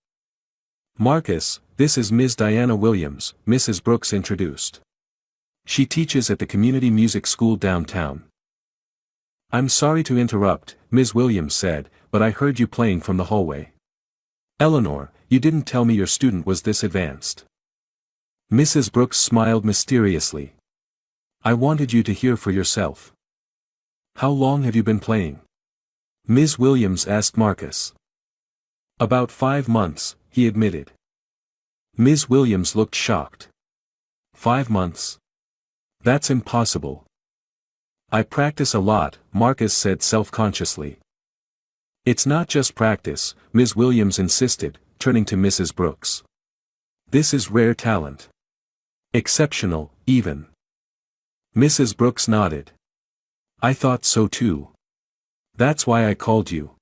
Marcus, this is Ms. Diana Williams, Mrs. Brooks introduced. She teaches at the community music school downtown. I'm sorry to interrupt, Ms. Williams said, but I heard you playing from the hallway. Eleanor, you didn't tell me your student was this advanced. Mrs. Brooks smiled mysteriously. I wanted you to hear for yourself. How long have you been playing? Ms. Williams asked Marcus. About 5 months, he admitted. Ms. Williams looked shocked. 5 months? That's impossible. I practice a lot, Marcus said self-consciously. It's not just practice, Ms. Williams insisted, turning to Mrs. Brooks. This is rare talent. Exceptional, even. Mrs. Brooks nodded. I thought so too. That's why I called you.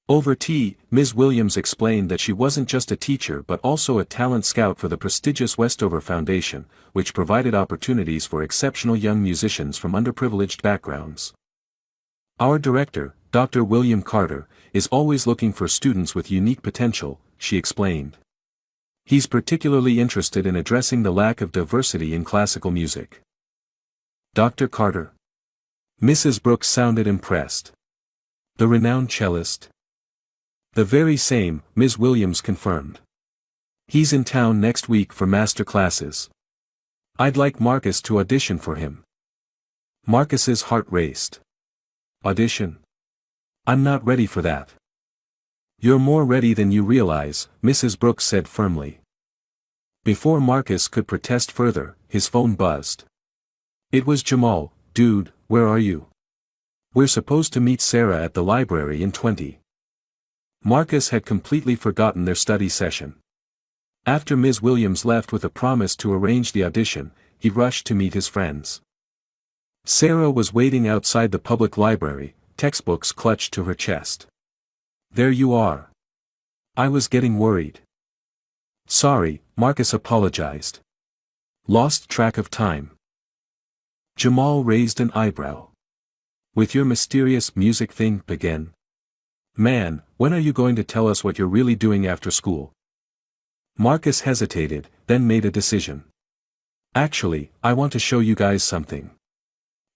Over tea, Ms. Williams explained that she wasn't just a teacher but also a talent scout for the prestigious Westover Foundation, which provided opportunities for exceptional young musicians from underprivileged backgrounds. Our director, Dr. William Carter, is always looking for students with unique potential, she explained. He's particularly interested in addressing the lack of diversity in classical music. Dr. Carter? Mrs. Brooks sounded impressed. The renowned cellist? The very same, Ms. Williams confirmed. He's in town next week for master classes. I'd like Marcus to audition for him. Marcus's heart raced. Audition? I'm not ready for that. You're more ready than you realize, Mrs. Brooks said firmly. Before Marcus could protest further, his phone buzzed. It was Jamal. Dude, where are you? We're supposed to meet Sarah at the library in 20. Marcus had completely forgotten their study session. After Ms. Williams left with a promise to arrange the audition, he rushed to meet his friends. Sarah was waiting outside the public library, textbooks clutched to her chest. There you are. I was getting worried. Sorry, Marcus apologized. Lost track of time. Jamal raised an eyebrow. With your mysterious music thing again? Man, when are you going to tell us what you're really doing after school? Marcus hesitated, then made a decision. Actually, I want to show you guys something.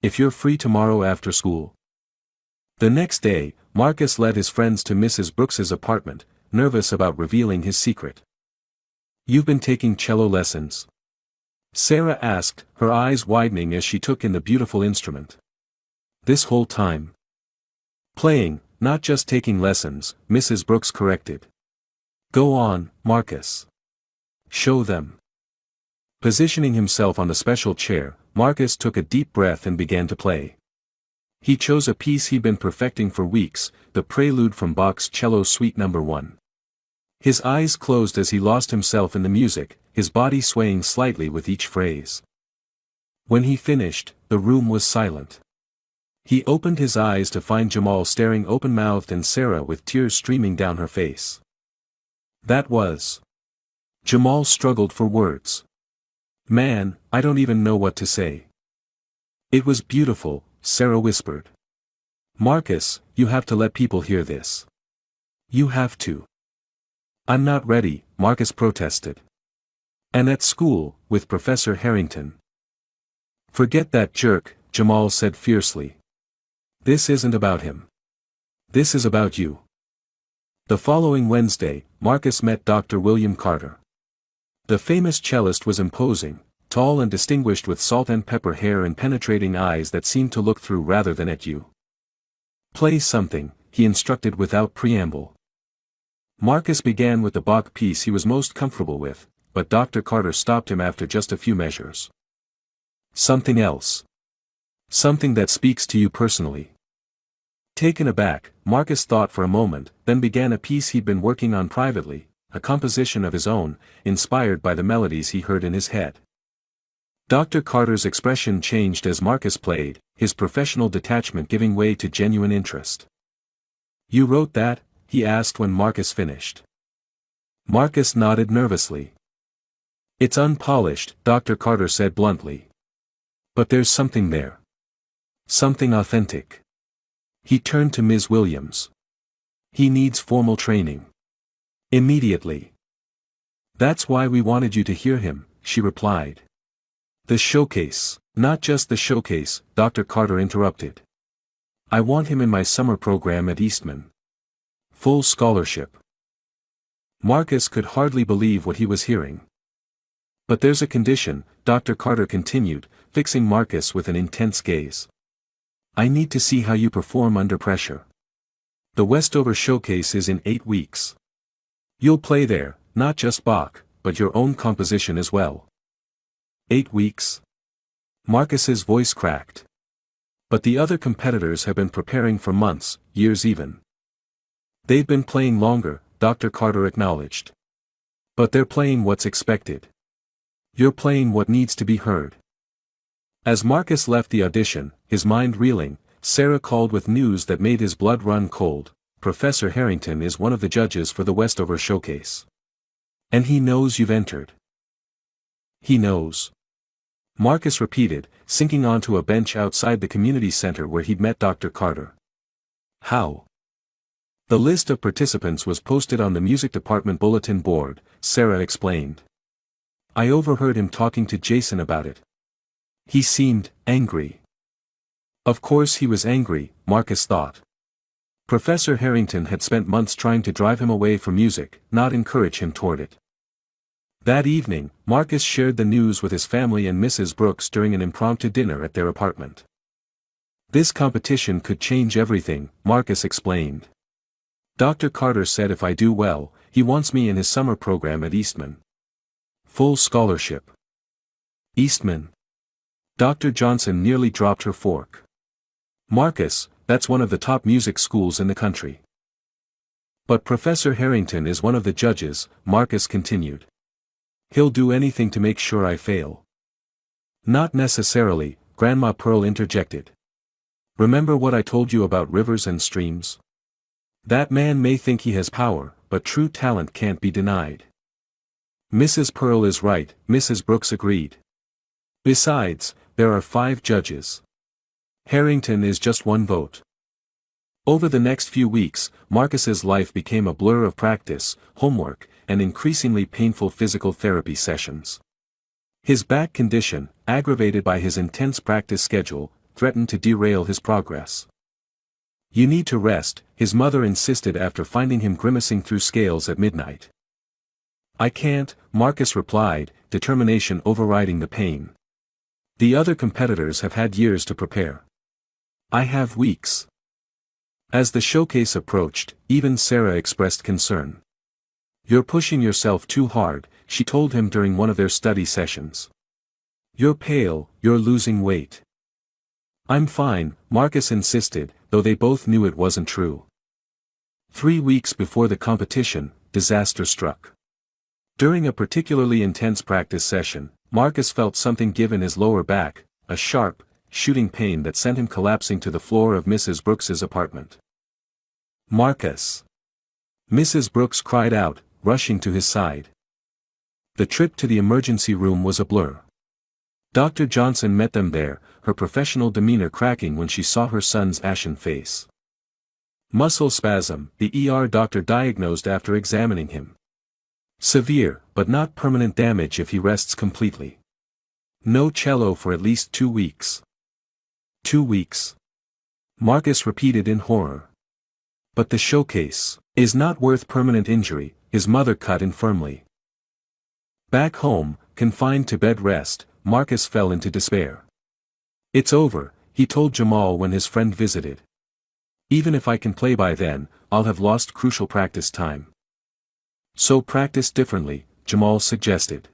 If you're free tomorrow after school. The next day, Marcus led his friends to Mrs. Brooks's apartment, nervous about revealing his secret. You've been taking cello lessons? Sarah asked, her eyes widening as she took in the beautiful instrument. This whole time? Playing, not just taking lessons, Mrs. Brooks corrected. Go on, Marcus. Show them. Positioning himself on the special chair, Marcus took a deep breath and began to play. He chose a piece he'd been perfecting for weeks, the prelude from Bach's Cello Suite No. 1. His eyes closed as he lost himself in the music, his body swaying slightly with each phrase. When he finished, the room was silent. He opened his eyes to find Jamal staring open-mouthed and Sarah with tears streaming down her face. That was. Jamal struggled for words. Man, I don't even know what to say. It was beautiful, Sarah whispered. Marcus, you have to let people hear this. You have to. I'm not ready, Marcus protested. And at school, with Professor Harrington. Forget that jerk, Jamal said fiercely. This isn't about him. This is about you. The following Wednesday, Marcus met Dr. William Carter. The famous cellist was imposing, tall and distinguished with salt and pepper hair and penetrating eyes that seemed to look through rather than at you. Play something, he instructed without preamble. Marcus began with the Bach piece he was most comfortable with, but Dr. Carter stopped him after just a few measures. Something else. Something that speaks to you personally. Taken aback, Marcus thought for a moment, then began a piece he'd been working on privately, a composition of his own, inspired by the melodies he heard in his head. Dr. Carter's expression changed as Marcus played, his professional detachment giving way to genuine interest. "You wrote that?" he asked when Marcus finished. Marcus nodded nervously. "It's unpolished," Dr. Carter said bluntly. "But there's something there. Something authentic." He turned to Ms. Williams. "He needs formal training. Immediately." "That's why we wanted you to hear him," she replied. "The showcase." "Not just the showcase," Dr. Carter interrupted. "I want him in my summer program at Eastman. Full scholarship." Marcus could hardly believe what he was hearing. "But there's a condition," Dr. Carter continued, fixing Marcus with an intense gaze. "I need to see how you perform under pressure. The Westover showcase is in 8 weeks. You'll play there, not just Bach, but your own composition as well." 8 weeks? Marcus's voice cracked. "But the other competitors have been preparing for months, years even." "They've been playing longer," Dr. Carter acknowledged. "But they're playing what's expected. You're playing what needs to be heard." As Marcus left the audition, his mind reeling, Sarah called with news that made his blood run cold. "Professor Harrington is one of the judges for the Westover showcase. And he knows you've entered." "He knows?" Marcus repeated, sinking onto a bench outside the community center where he'd met Dr. Carter. "How?" "The list of participants was posted on the music department bulletin board," Sarah explained. "I overheard him talking to Jason about it. He seemed angry." Of course he was angry, Marcus thought. Professor Harrington had spent months trying to drive him away from music, not encourage him toward it. That evening, Marcus shared the news with his family and Mrs. Brooks during an impromptu dinner at their apartment. "This competition could change everything," Marcus explained. "Dr. Carter said if I do well, he wants me in his summer program at Eastman. Full scholarship." "Eastman?" Dr. Johnson nearly dropped her fork. "Marcus, that's one of the top music schools in the country." "But Professor Harrington is one of the judges," Marcus continued. "He'll do anything to make sure I fail." "Not necessarily," Grandma Pearl interjected. "Remember what I told you about rivers and streams? That man may think he has power, but true talent can't be denied." "Mrs. Pearl is right," Mrs. Brooks agreed. "Besides, there are 5 judges. Harrington is just one vote." Over the next few weeks, Marcus's life became a blur of practice, homework, and increasingly painful physical therapy sessions. His back condition, aggravated by his intense practice schedule, threatened to derail his progress. "You need to rest," his mother insisted after finding him grimacing through scales at midnight. "I can't," Marcus replied, determination overriding the pain. "The other competitors have had years to prepare. I have weeks." As the showcase approached, even Sarah expressed concern. "You're pushing yourself too hard," she told him during one of their study sessions. "You're pale, you're losing weight." "I'm fine," Marcus insisted, though they both knew it wasn't true. 3 weeks before the competition, disaster struck. During a particularly intense practice session, Marcus felt something give in his lower back, a sharp, shooting pain that sent him collapsing to the floor of Mrs. Brooks's apartment. "Marcus!" Mrs. Brooks cried out, rushing to his side. The trip to the emergency room was a blur. Dr. Johnson met them there, her professional demeanor cracking when she saw her son's ashen face. "Muscle spasm," the ER doctor diagnosed after examining him. "Severe, but not permanent damage if he rests completely. No cello for at least 2 weeks." 2 weeks. Marcus repeated in horror. But the showcase is not worth permanent injury, his mother cut in firmly. Back home, confined to bed rest, Marcus fell into despair. It's over, he told Jamal when his friend visited. Even if I can play by then, I'll have lost crucial practice time. So practice differently, Jamal suggested.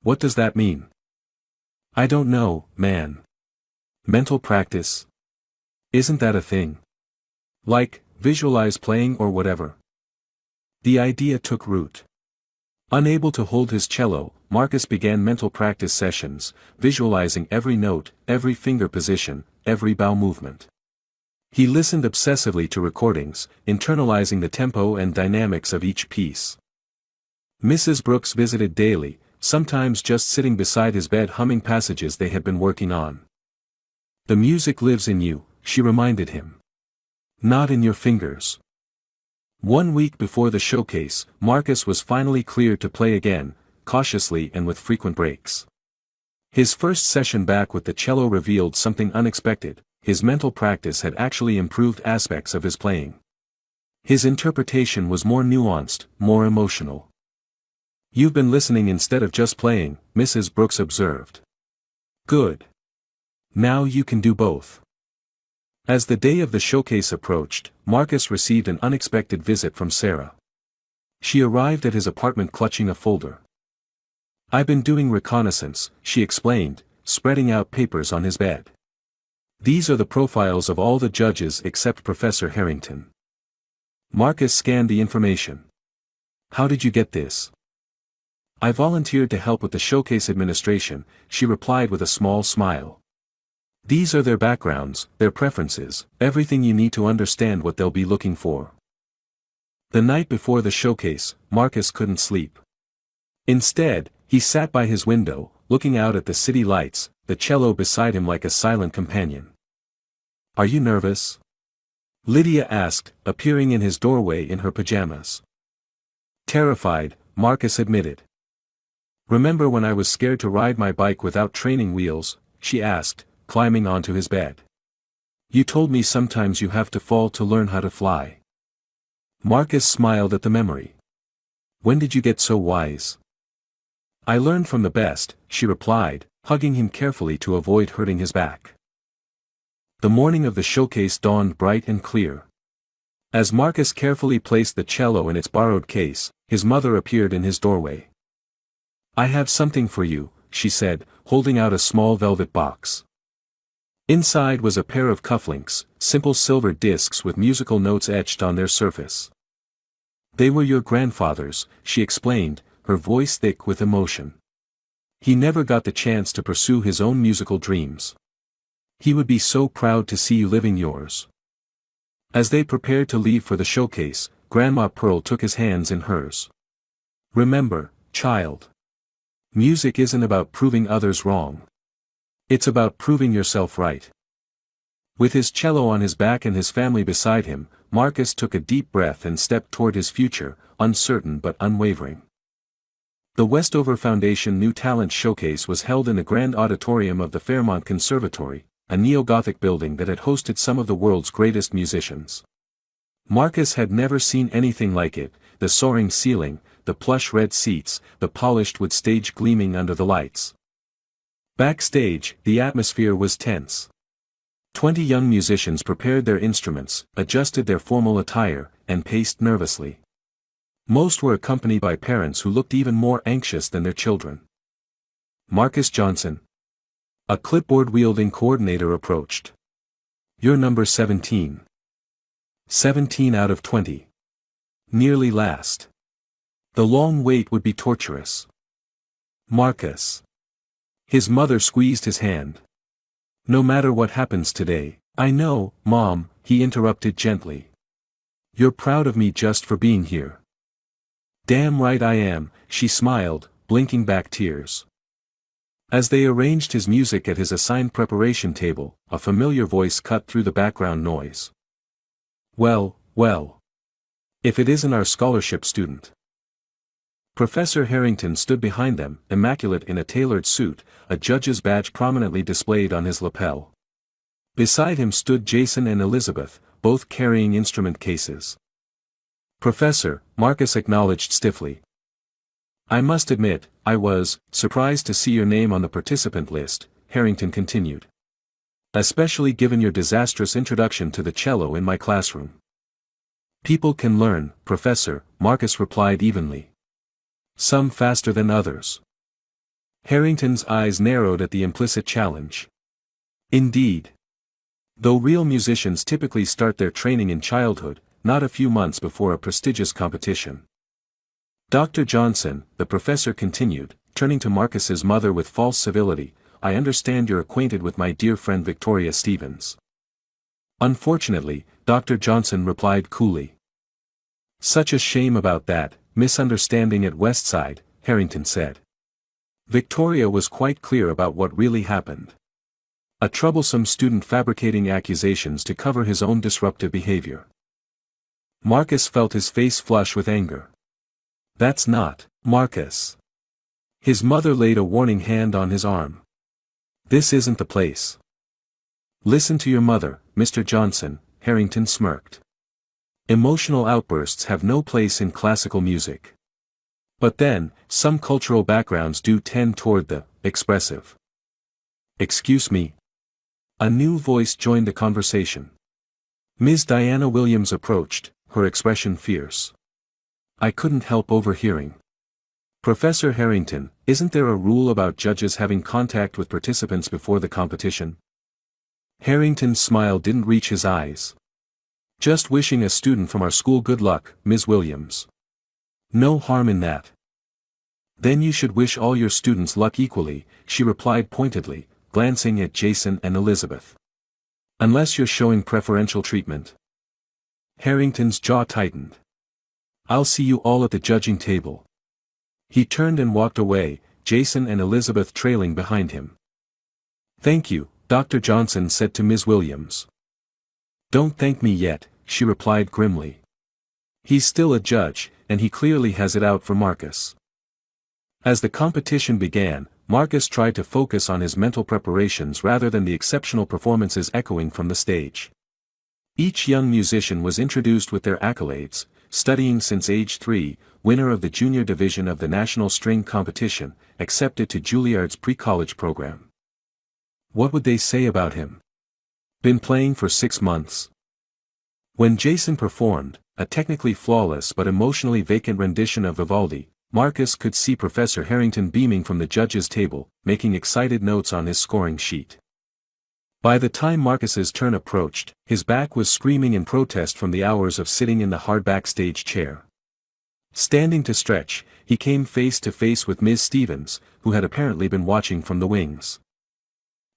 What does that mean? I don't know, man. Mental practice? Isn't that a thing? Like, visualize playing or whatever. The idea took root. Unable to hold his cello, Marcus began mental practice sessions, visualizing every note, every finger position, every bow movement. He listened obsessively to recordings, internalizing the tempo and dynamics of each piece. Mrs. Brooks visited daily, sometimes just sitting beside his bed humming passages they had been working on. The music lives in you, she reminded him. Not in your fingers. 1 week before the showcase, Marcus was finally cleared to play again, cautiously and with frequent breaks. His first session back with the cello revealed something unexpected. His mental practice had actually improved aspects of his playing. His interpretation was more nuanced, more emotional. You've been listening instead of just playing, Mrs. Brooks observed. Good. Now you can do both. As the day of the showcase approached, Marcus received an unexpected visit from Sarah. She arrived at his apartment clutching a folder. I've been doing reconnaissance, she explained, spreading out papers on his bed. These are the profiles of all the judges except Professor Harrington. Marcus scanned the information. How did you get this? I volunteered to help with the showcase administration, she replied with a small smile. These are their backgrounds, their preferences, everything you need to understand what they'll be looking for. The night before the showcase, Marcus couldn't sleep. Instead, he sat by his window, looking out at the city lights, the cello beside him like a silent companion. Are you nervous? Lydia asked, appearing in his doorway in her pajamas. Terrified, Marcus admitted. Remember when I was scared to ride my bike without training wheels, she asked, climbing onto his bed. You told me sometimes you have to fall to learn how to fly. Marcus smiled at the memory. When did you get so wise? I learned from the best, she replied, hugging him carefully to avoid hurting his back. The morning of the showcase dawned bright and clear. As Marcus carefully placed the cello in its borrowed case, his mother appeared in his doorway. I have something for you, she said, holding out a small velvet box. Inside was a pair of cufflinks, simple silver discs with musical notes etched on their surface. They were your grandfather's, she explained, her voice thick with emotion. He never got the chance to pursue his own musical dreams. He would be so proud to see you living yours. As they prepared to leave for the showcase, Grandma Pearl took his hands in hers. Remember, child. Music isn't about proving others wrong. It's about proving yourself right. With his cello on his back and his family beside him, Marcus took a deep breath and stepped toward his future, uncertain but unwavering. The Westover Foundation New Talent Showcase was held in the grand auditorium of the Fairmont Conservatory, a neo-Gothic building that had hosted some of the world's greatest musicians. Marcus had never seen anything like it, the soaring ceiling, the plush red seats, the polished wood stage gleaming under the lights. Backstage, the atmosphere was tense. 20 young musicians prepared their instruments, adjusted their formal attire, and paced nervously. Most were accompanied by parents who looked even more anxious than their children. Marcus Johnson. A clipboard-wielding coordinator approached. You're number 17. 17 out of 20. Nearly last. The long wait would be torturous. Marcus. His mother squeezed his hand. No matter what happens today, I know, Mom, he interrupted gently. You're proud of me just for being here. Damn right I am, she smiled, blinking back tears. As they arranged his music at his assigned preparation table, a familiar voice cut through the background noise. Well, well. If it isn't our scholarship student. Professor Harrington stood behind them, immaculate in a tailored suit, a judge's badge prominently displayed on his lapel. Beside him stood Jason and Elizabeth, both carrying instrument cases. "Professor," Marcus acknowledged stiffly. "I must admit, I was surprised to see your name on the participant list," Harrington continued. "Especially given your disastrous introduction to the cello in my classroom." "People can learn, Professor," Marcus replied evenly. "Some faster than others." Harrington's eyes narrowed at the implicit challenge. "Indeed. Though real musicians typically start their training in childhood, not a few months before a prestigious competition." "Dr. Johnson," the professor continued, turning to Marcus's mother with false civility, "I understand you're acquainted with my dear friend Victoria Stevens." "Unfortunately," Dr. Johnson replied coolly. "Such a shame about that misunderstanding at Westside," Harrington said. "Victoria was quite clear about what really happened. A troublesome student fabricating accusations to cover his own disruptive behavior." Marcus felt his face flush with anger. "That's not, Marcus." His mother laid a warning hand on his arm. "This isn't the place." "Listen to your mother, Mr. Johnson," Harrington smirked. "Emotional outbursts have no place in classical music. But then, some cultural backgrounds do tend toward the expressive." "Excuse me." A new voice joined the conversation. Ms. Diana Williams approached, her expression fierce. "I couldn't help overhearing. Professor Harrington, isn't there a rule about judges having contact with participants before the competition?" Harrington's smile didn't reach his eyes. "Just wishing a student from our school good luck, Ms. Williams. No harm in that." "Then you should wish all your students luck equally," she replied pointedly, glancing at Jason and Elizabeth. "Unless you're showing preferential treatment." Harrington's jaw tightened. "I'll see you all at the judging table." He turned and walked away, Jason and Elizabeth trailing behind him. "Thank you," Dr. Johnson said to Ms. Williams. "Don't thank me yet," she replied grimly. "He's still a judge, and he clearly has it out for Marcus." As the competition began, Marcus tried to focus on his mental preparations rather than the exceptional performances echoing from the stage. Each young musician was introduced with their accolades: studying since age 3, winner of the junior division of the National String Competition, accepted to Juilliard's pre-college program. What would they say about him? Been playing for 6 months. When Jason performed, a technically flawless but emotionally vacant rendition of Vivaldi, Marcus could see Professor Harrington beaming from the judges' table, making excited notes on his scoring sheet. By the time Marcus's turn approached, his back was screaming in protest from the hours of sitting in the hard backstage chair. Standing to stretch, he came face to face with Ms. Stevens, who had apparently been watching from the wings.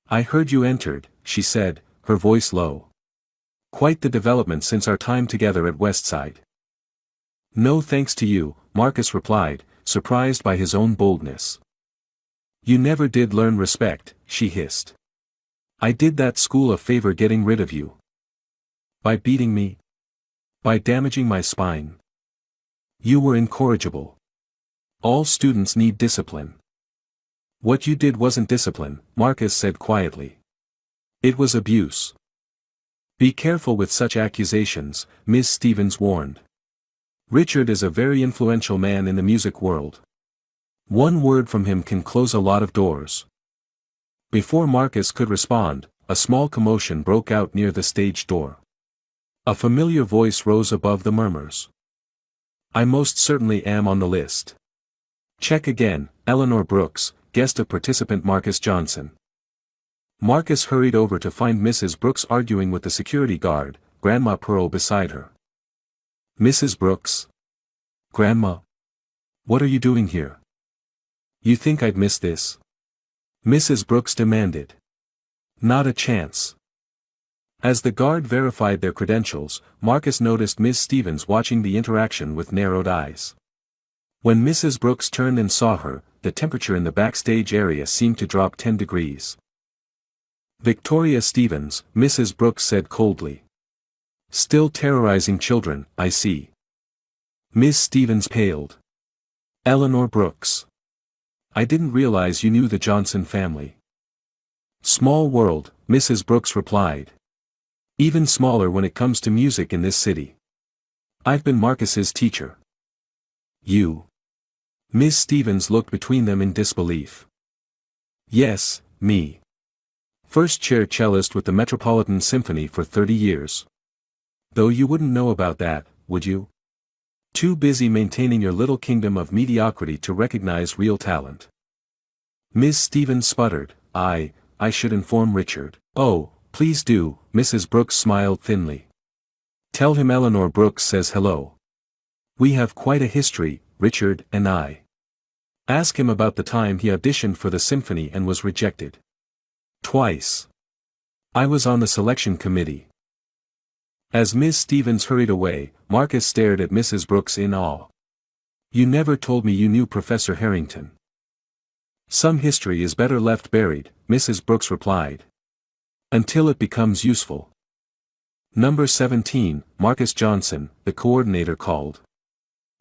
"I heard you entered," she said, her voice low. "Quite the development since our time together at Westside." "No thanks to you," Marcus replied, surprised by his own boldness. "You never did learn respect," she hissed. "I did that school a favor getting rid of you." "By beating me? By damaging my spine? You were incorrigible. All students need discipline." "What you did wasn't discipline," Marcus said quietly. "It was abuse." "Be careful with such accusations," Ms. Stevens warned. "Richard is a very influential man in the music world. One word from him can close a lot of doors." Before Marcus could respond, a small commotion broke out near the stage door. A familiar voice rose above the murmurs. "I most certainly am on the list. Check again, Eleanor Brooks, guest of participant Marcus Johnson." Marcus hurried over to find Mrs. Brooks arguing with the security guard, Grandma Pearl beside her. "Mrs. Brooks? Grandma? What are you doing here? You think I'd miss this?" Mrs. Brooks demanded. "Not a chance." As the guard verified their credentials, Marcus noticed Ms. Stevens watching the interaction with narrowed eyes. When Mrs. Brooks turned and saw her, the temperature in the backstage area seemed to drop 10 degrees. "Victoria Stevens," Mrs. Brooks said coldly. "Still terrorizing children, I see." Ms. Stevens paled. "Eleanor Brooks. I didn't realize you knew the Johnson family." Small world, Mrs. Brooks replied. Even smaller when it comes to music in this city. I've been Marcus's teacher. You? Miss Stevens looked between them in disbelief. Yes, me. First chair cellist with the Metropolitan Symphony for 30 years. Though you wouldn't know about that, would you? Too busy maintaining your little kingdom of mediocrity to recognize real talent. Miss Stevens sputtered, I should inform Richard. Oh, please do, Mrs. Brooks smiled thinly. Tell him Eleanor Brooks says hello. We have quite a history, Richard and I. Ask him about the time he auditioned for the symphony and was rejected. Twice. I was on the selection committee. As Miss Stevens hurried away, Marcus stared at Mrs. Brooks in awe. You never told me you knew Professor Harrington. Some history is better left buried, Mrs. Brooks replied. Until it becomes useful. Number 17, Marcus Johnson, the coordinator called.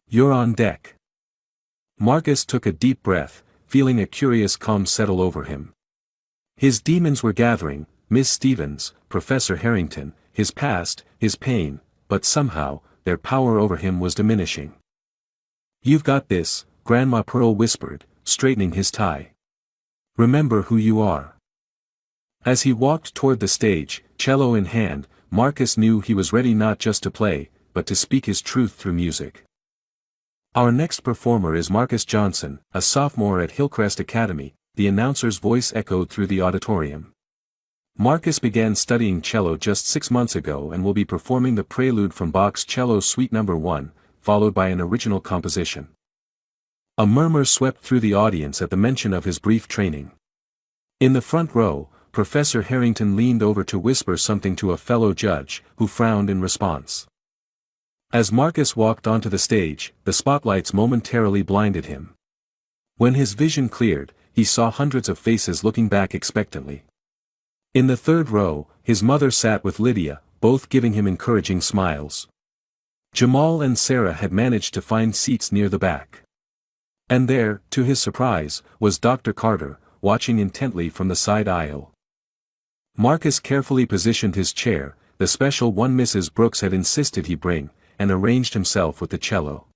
You're on deck. Marcus took a deep breath, feeling a curious calm settle over him. His demons were gathering, Miss Stevens, Professor Harrington, his past, his pain, but somehow, their power over him was diminishing. You've got this, Grandma Pearl whispered, straightening his tie. Remember who you are. As he walked toward the stage, cello in hand, Marcus knew he was ready not just to play, but to speak his truth through music. Our next performer is Marcus Johnson, a sophomore at Hillcrest Academy, the announcer's voice echoed through the auditorium. Marcus began studying cello just 6 months ago and will be performing the prelude from Bach's Cello Suite No. 1, followed by an original composition. A murmur swept through the audience at the mention of his brief training. In the front row, Professor Harrington leaned over to whisper something to a fellow judge, who frowned in response. As Marcus walked onto the stage, the spotlights momentarily blinded him. When his vision cleared, he saw hundreds of faces looking back expectantly. In the third row, his mother sat with Lydia, both giving him encouraging smiles. Jamal and Sarah had managed to find seats near the back. And there, to his surprise, was Dr. Carter, watching intently from the side aisle. Marcus carefully positioned his chair, the special one Mrs. Brooks had insisted he bring, and arranged himself with the cello.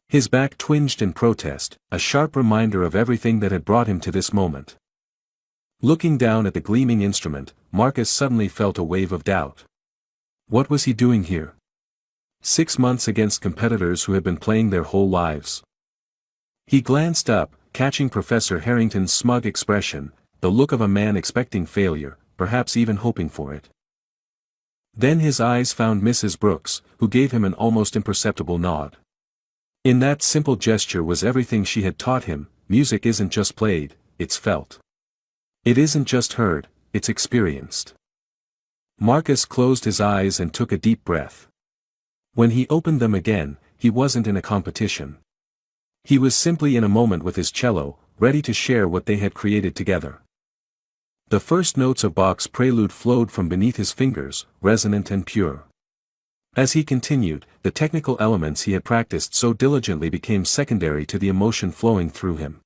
His back twinged in protest, a sharp reminder of everything that had brought him to this moment. Looking down at the gleaming instrument, Marcus suddenly felt a wave of doubt. What was he doing here? 6 months against competitors who had been playing their whole lives. He glanced up, catching Professor Harrington's smug expression, the look of a man expecting failure, perhaps even hoping for it. Then his eyes found Mrs. Brooks, who gave him an almost imperceptible nod. In that simple gesture was everything she had taught him: music isn't just played, it's felt. It isn't just heard, it's experienced. Marcus closed his eyes and took a deep breath. When he opened them again, he wasn't in a competition. He was simply in a moment with his cello, ready to share what they had created together. The first notes of Bach's prelude flowed from beneath his fingers, resonant and pure. As he continued, the technical elements he had practiced so diligently became secondary to the emotion flowing through him.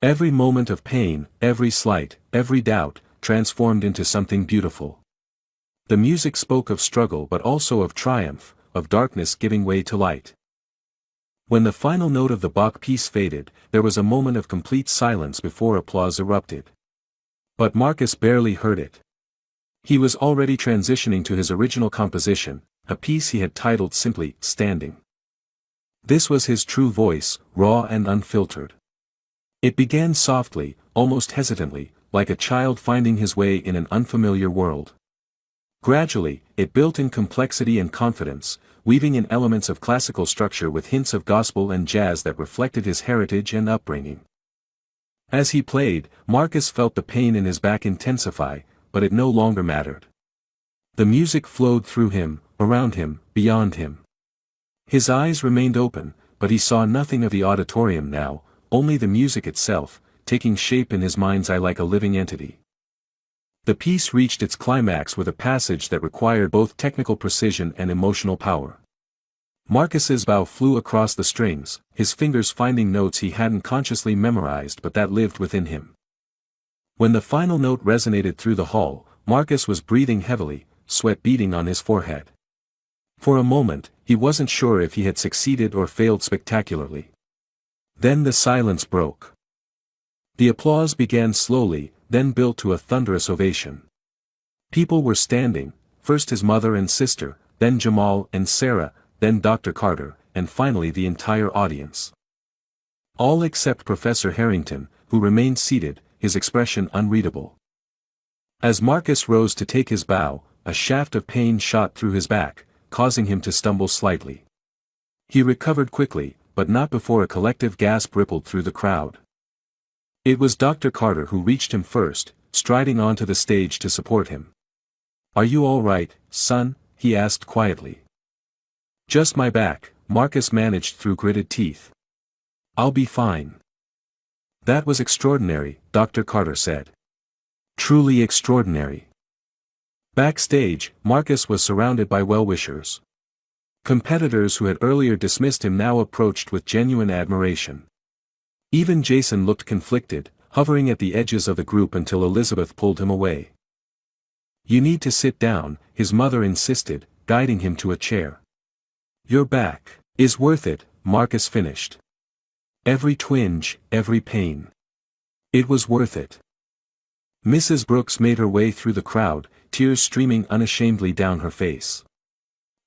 Every moment of pain, every slight, every doubt, transformed into something beautiful. The music spoke of struggle but also of triumph, of darkness giving way to light. When the final note of the Bach piece faded, there was a moment of complete silence before applause erupted. But Marcus barely heard it. He was already transitioning to his original composition, a piece he had titled simply, Standing. This was his true voice, raw and unfiltered. It began softly, almost hesitantly, like a child finding his way in an unfamiliar world. Gradually, it built in complexity and confidence, weaving in elements of classical structure with hints of gospel and jazz that reflected his heritage and upbringing. As he played, Marcus felt the pain in his back intensify, but it no longer mattered. The music flowed through him, around him, beyond him. His eyes remained open, but he saw nothing of the auditorium now, only the music itself, taking shape in his mind's eye like a living entity. The piece reached its climax with a passage that required both technical precision and emotional power. Marcus's bow flew across the strings, his fingers finding notes he hadn't consciously memorized but that lived within him. When the final note resonated through the hall, Marcus was breathing heavily, sweat beading on his forehead. For a moment, he wasn't sure if he had succeeded or failed spectacularly. Then the silence broke. The applause began slowly, then built to a thunderous ovation. People were standing, first his mother and sister, then Jamal and Sarah, then Dr. Carter, and finally the entire audience. All except Professor Harrington, who remained seated, his expression unreadable. As Marcus rose to take his bow, a shaft of pain shot through his back, causing him to stumble slightly. He recovered quickly, but not before a collective gasp rippled through the crowd. It was Dr. Carter who reached him first, striding onto the stage to support him. "Are you all right, son?" he asked quietly. "Just my back," Marcus managed through gritted teeth. "I'll be fine." "That was extraordinary," Dr. Carter said. "Truly extraordinary." Backstage, Marcus was surrounded by well-wishers. Competitors who had earlier dismissed him now approached with genuine admiration. Even Jason looked conflicted, hovering at the edges of the group until Elizabeth pulled him away. "You need to sit down," his mother insisted, guiding him to a chair. "Your back is worth it," Marcus finished. "Every twinge, every pain. It was worth it." Mrs. Brooks made her way through the crowd, tears streaming unashamedly down her face.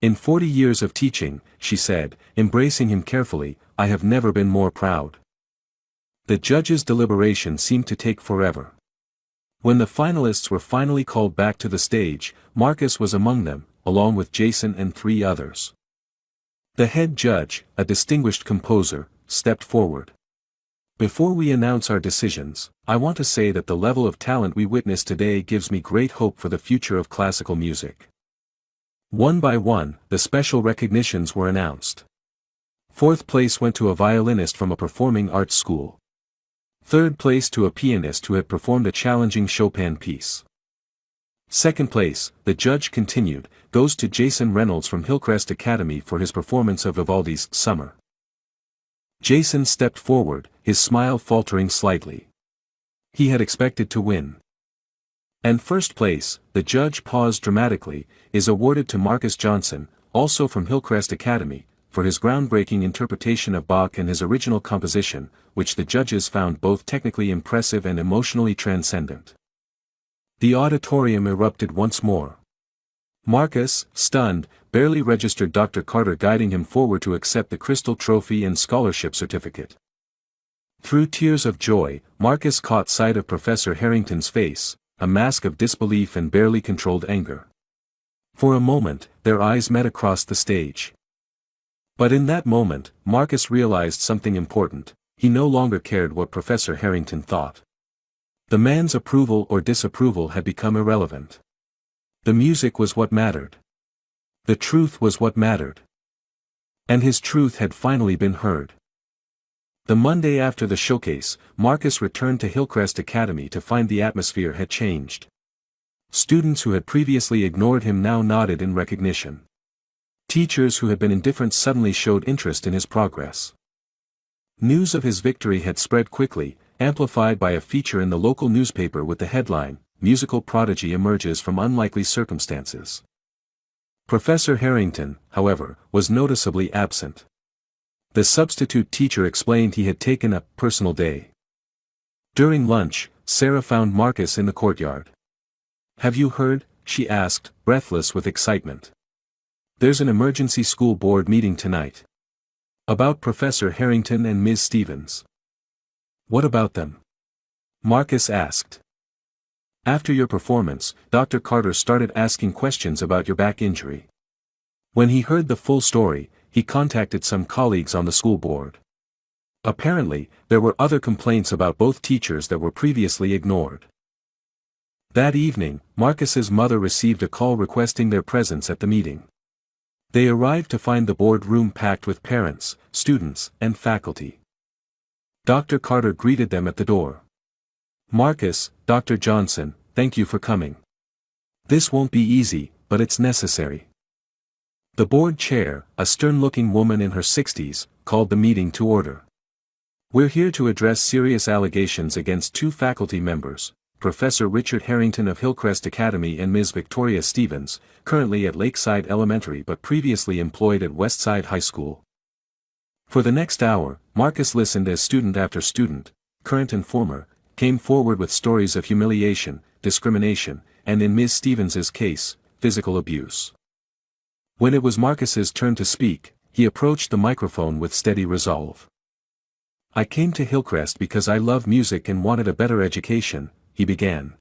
"In 40 years of teaching," she said, embracing him carefully, "I have never been more proud." The judges' deliberation seemed to take forever. When the finalists were finally called back to the stage, Marcus was among them, along with Jason and 3 others. The head judge, a distinguished composer, stepped forward. "Before we announce our decisions, I want to say that the level of talent we witnessed today gives me great hope for the future of classical music." One by one, the special recognitions were announced. 4th place went to a violinist from a performing arts school. 3rd place to a pianist who had performed a challenging Chopin piece. 2nd place, the judge continued, goes to Jason Reynolds from Hillcrest Academy for his performance of Vivaldi's Summer. Jason stepped forward, his smile faltering slightly. He had expected to win. And 1st place, the judge paused dramatically, is awarded to Marcus Johnson, also from Hillcrest Academy, for his groundbreaking interpretation of Bach and his original composition, which the judges found both technically impressive and emotionally transcendent. The auditorium erupted once more. Marcus, stunned, barely registered Dr. Carter guiding him forward to accept the crystal trophy and scholarship certificate. Through tears of joy, Marcus caught sight of Professor Harrington's face, a mask of disbelief and barely controlled anger. For a moment, their eyes met across the stage. But in that moment, Marcus realized something important: he no longer cared what Professor Harrington thought. The man's approval or disapproval had become irrelevant. The music was what mattered. The truth was what mattered. And his truth had finally been heard. The Monday after the showcase, Marcus returned to Hillcrest Academy to find the atmosphere had changed. Students who had previously ignored him now nodded in recognition. Teachers who had been indifferent suddenly showed interest in his progress. News of his victory had spread quickly, amplified by a feature in the local newspaper with the headline, "Musical Prodigy Emerges from Unlikely Circumstances." Professor Harrington, however, was noticeably absent. The substitute teacher explained he had taken a personal day. During lunch, Sarah found Marcus in the courtyard. "Have you heard?" she asked, breathless with excitement. "There's an emergency school board meeting tonight. About Professor Harrington and Ms. Stevens." "What about them?" Marcus asked. "After your performance, Dr. Carter started asking questions about your back injury. When he heard the full story, he contacted some colleagues on the school board. Apparently, there were other complaints about both teachers that were previously ignored." That evening, Marcus's mother received a call requesting their presence at the meeting. They arrived to find the board room packed with parents, students, and faculty. Dr. Carter greeted them at the door. "Marcus, Dr. Johnson, thank you for coming. This won't be easy, but it's necessary." The board chair, a stern-looking woman in her 60s, called the meeting to order. "We're here to address serious allegations against 2 faculty members, Professor Richard Harrington of Hillcrest Academy and Ms. Victoria Stevens, currently at Lakeside Elementary but previously employed at Westside High School. For the next hour, Marcus listened as student after student, current and former, came forward with stories of humiliation, discrimination, and in Ms. Stevens's case, physical abuse. When it was Marcus's turn to speak, he approached the microphone with steady resolve. "I came to Hillcrest because I love music and wanted a better education," he began.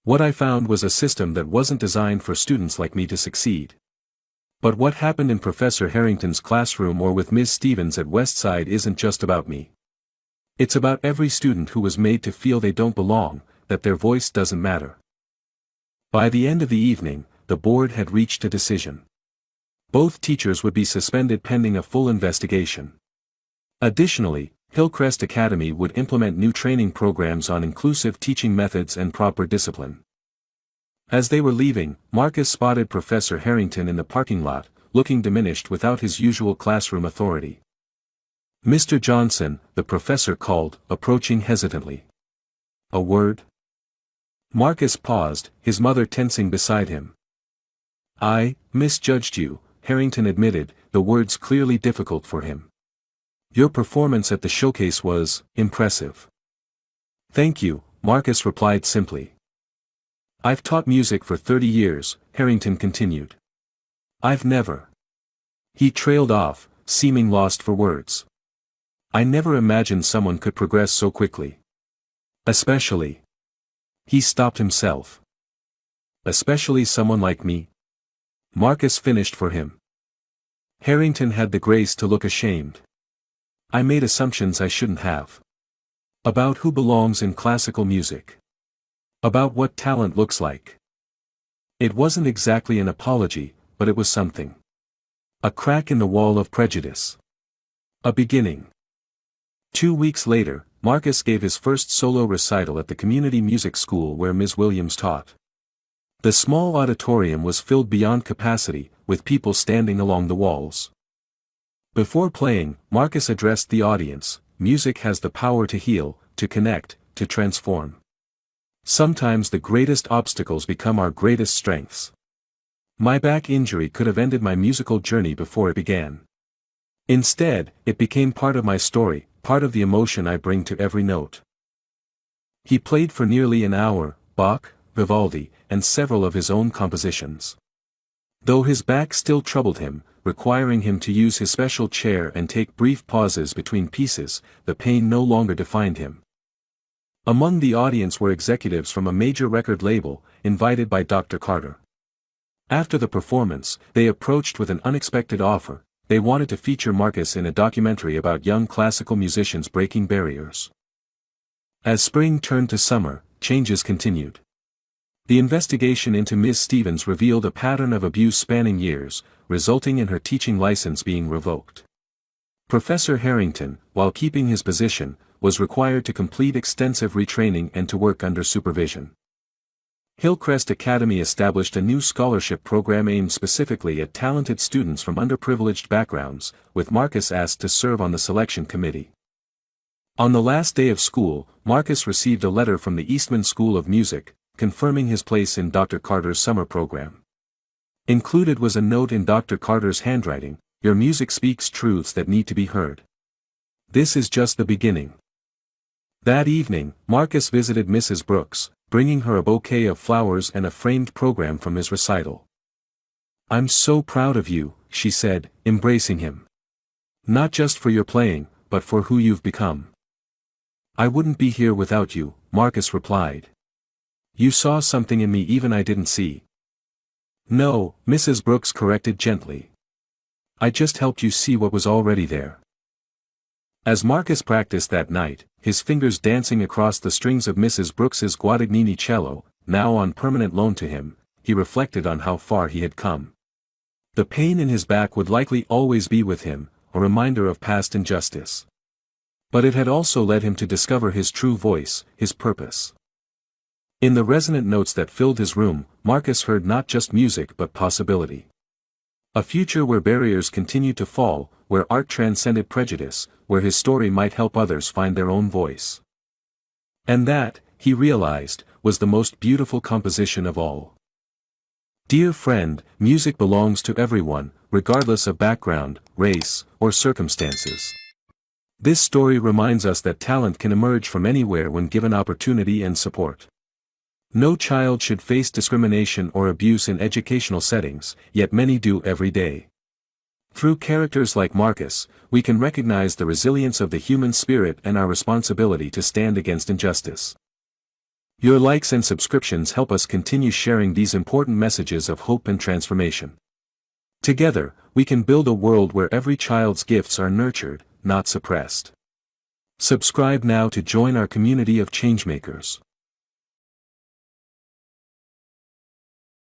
"What I found was a system that wasn't designed for students like me to succeed. But what happened in Professor Harrington's classroom or with Ms. Stevens at Westside isn't just about me. It's about every student who was made to feel they don't belong, that their voice doesn't matter." By the end of the evening, the board had reached a decision. Both teachers would be suspended pending a full investigation. Additionally, Hillcrest Academy would implement new training programs on inclusive teaching methods and proper discipline. As they were leaving, Marcus spotted Professor Harrington in the parking lot, looking diminished without his usual classroom authority. "Mr. Johnson," the professor called, approaching hesitantly. "A word?" Marcus paused, his mother tensing beside him. "I misjudged you," Harrington admitted, the words clearly difficult for him. "Your performance at the showcase was impressive." "Thank you," Marcus replied simply. "I've taught music for 30 years, Harrington continued. "I've never." He trailed off, seeming lost for words. "I never imagined someone could progress so quickly. Especially." He stopped himself. "Especially someone like me?" Marcus finished for him. Harrington had the grace to look ashamed. "I made assumptions I shouldn't have. About who belongs in classical music. About what talent looks like." It wasn't exactly an apology, but it was something. A crack in the wall of prejudice. A beginning. 2 weeks later, Marcus gave his first solo recital at the community music school where Ms. Williams taught. The small auditorium was filled beyond capacity, with people standing along the walls. Before playing, Marcus addressed the audience. "Music has the power to heal, to connect, to transform. Sometimes the greatest obstacles become our greatest strengths. My back injury could have ended my musical journey before it began. Instead, it became part of my story, part of the emotion I bring to every note." He played for nearly an hour, Bach, Vivaldi, and several of his own compositions. Though his back still troubled him, requiring him to use his special chair and take brief pauses between pieces, the pain no longer defined him. Among the audience were executives from a major record label, invited by Dr. Carter. After the performance, they approached with an unexpected offer. They wanted to feature Marcus in a documentary about young classical musicians breaking barriers. As spring turned to summer, changes continued. The investigation into Ms. Stevens revealed a pattern of abuse spanning years, resulting in her teaching license being revoked. Professor Harrington, while keeping his position, was required to complete extensive retraining and to work under supervision. Hillcrest Academy established a new scholarship program aimed specifically at talented students from underprivileged backgrounds, with Marcus asked to serve on the selection committee. On the last day of school, Marcus received a letter from the Eastman School of Music, confirming his place in Dr. Carter's summer program. Included was a note in Dr. Carter's handwriting: "Your music speaks truths that need to be heard. This is just the beginning." That evening, Marcus visited Mrs. Brooks, bringing her a bouquet of flowers and a framed program from his recital. "I'm so proud of you," she said, embracing him. "Not just for your playing, but for who you've become." "I wouldn't be here without you," Marcus replied. "You saw something in me even I didn't see." "No," Mrs. Brooks corrected gently. "I just helped you see what was already there." As Marcus practiced that night, his fingers dancing across the strings of Mrs. Brooks's Guadagnini cello, now on permanent loan to him, he reflected on how far he had come. The pain in his back would likely always be with him, a reminder of past injustice. But it had also led him to discover his true voice, his purpose. In the resonant notes that filled his room, Marcus heard not just music but possibility. A future where barriers continued to fall, where art transcended prejudice, where his story might help others find their own voice. And that, he realized, was the most beautiful composition of all. Dear friend, music belongs to everyone, regardless of background, race, or circumstances. This story reminds us that talent can emerge from anywhere when given opportunity and support. No child should face discrimination or abuse in educational settings, yet many do every day. Through characters like Marcus, we can recognize the resilience of the human spirit and our responsibility to stand against injustice. Your likes and subscriptions help us continue sharing these important messages of hope and transformation. Together, we can build a world where every child's gifts are nurtured, not suppressed. Subscribe now to join our community of changemakers.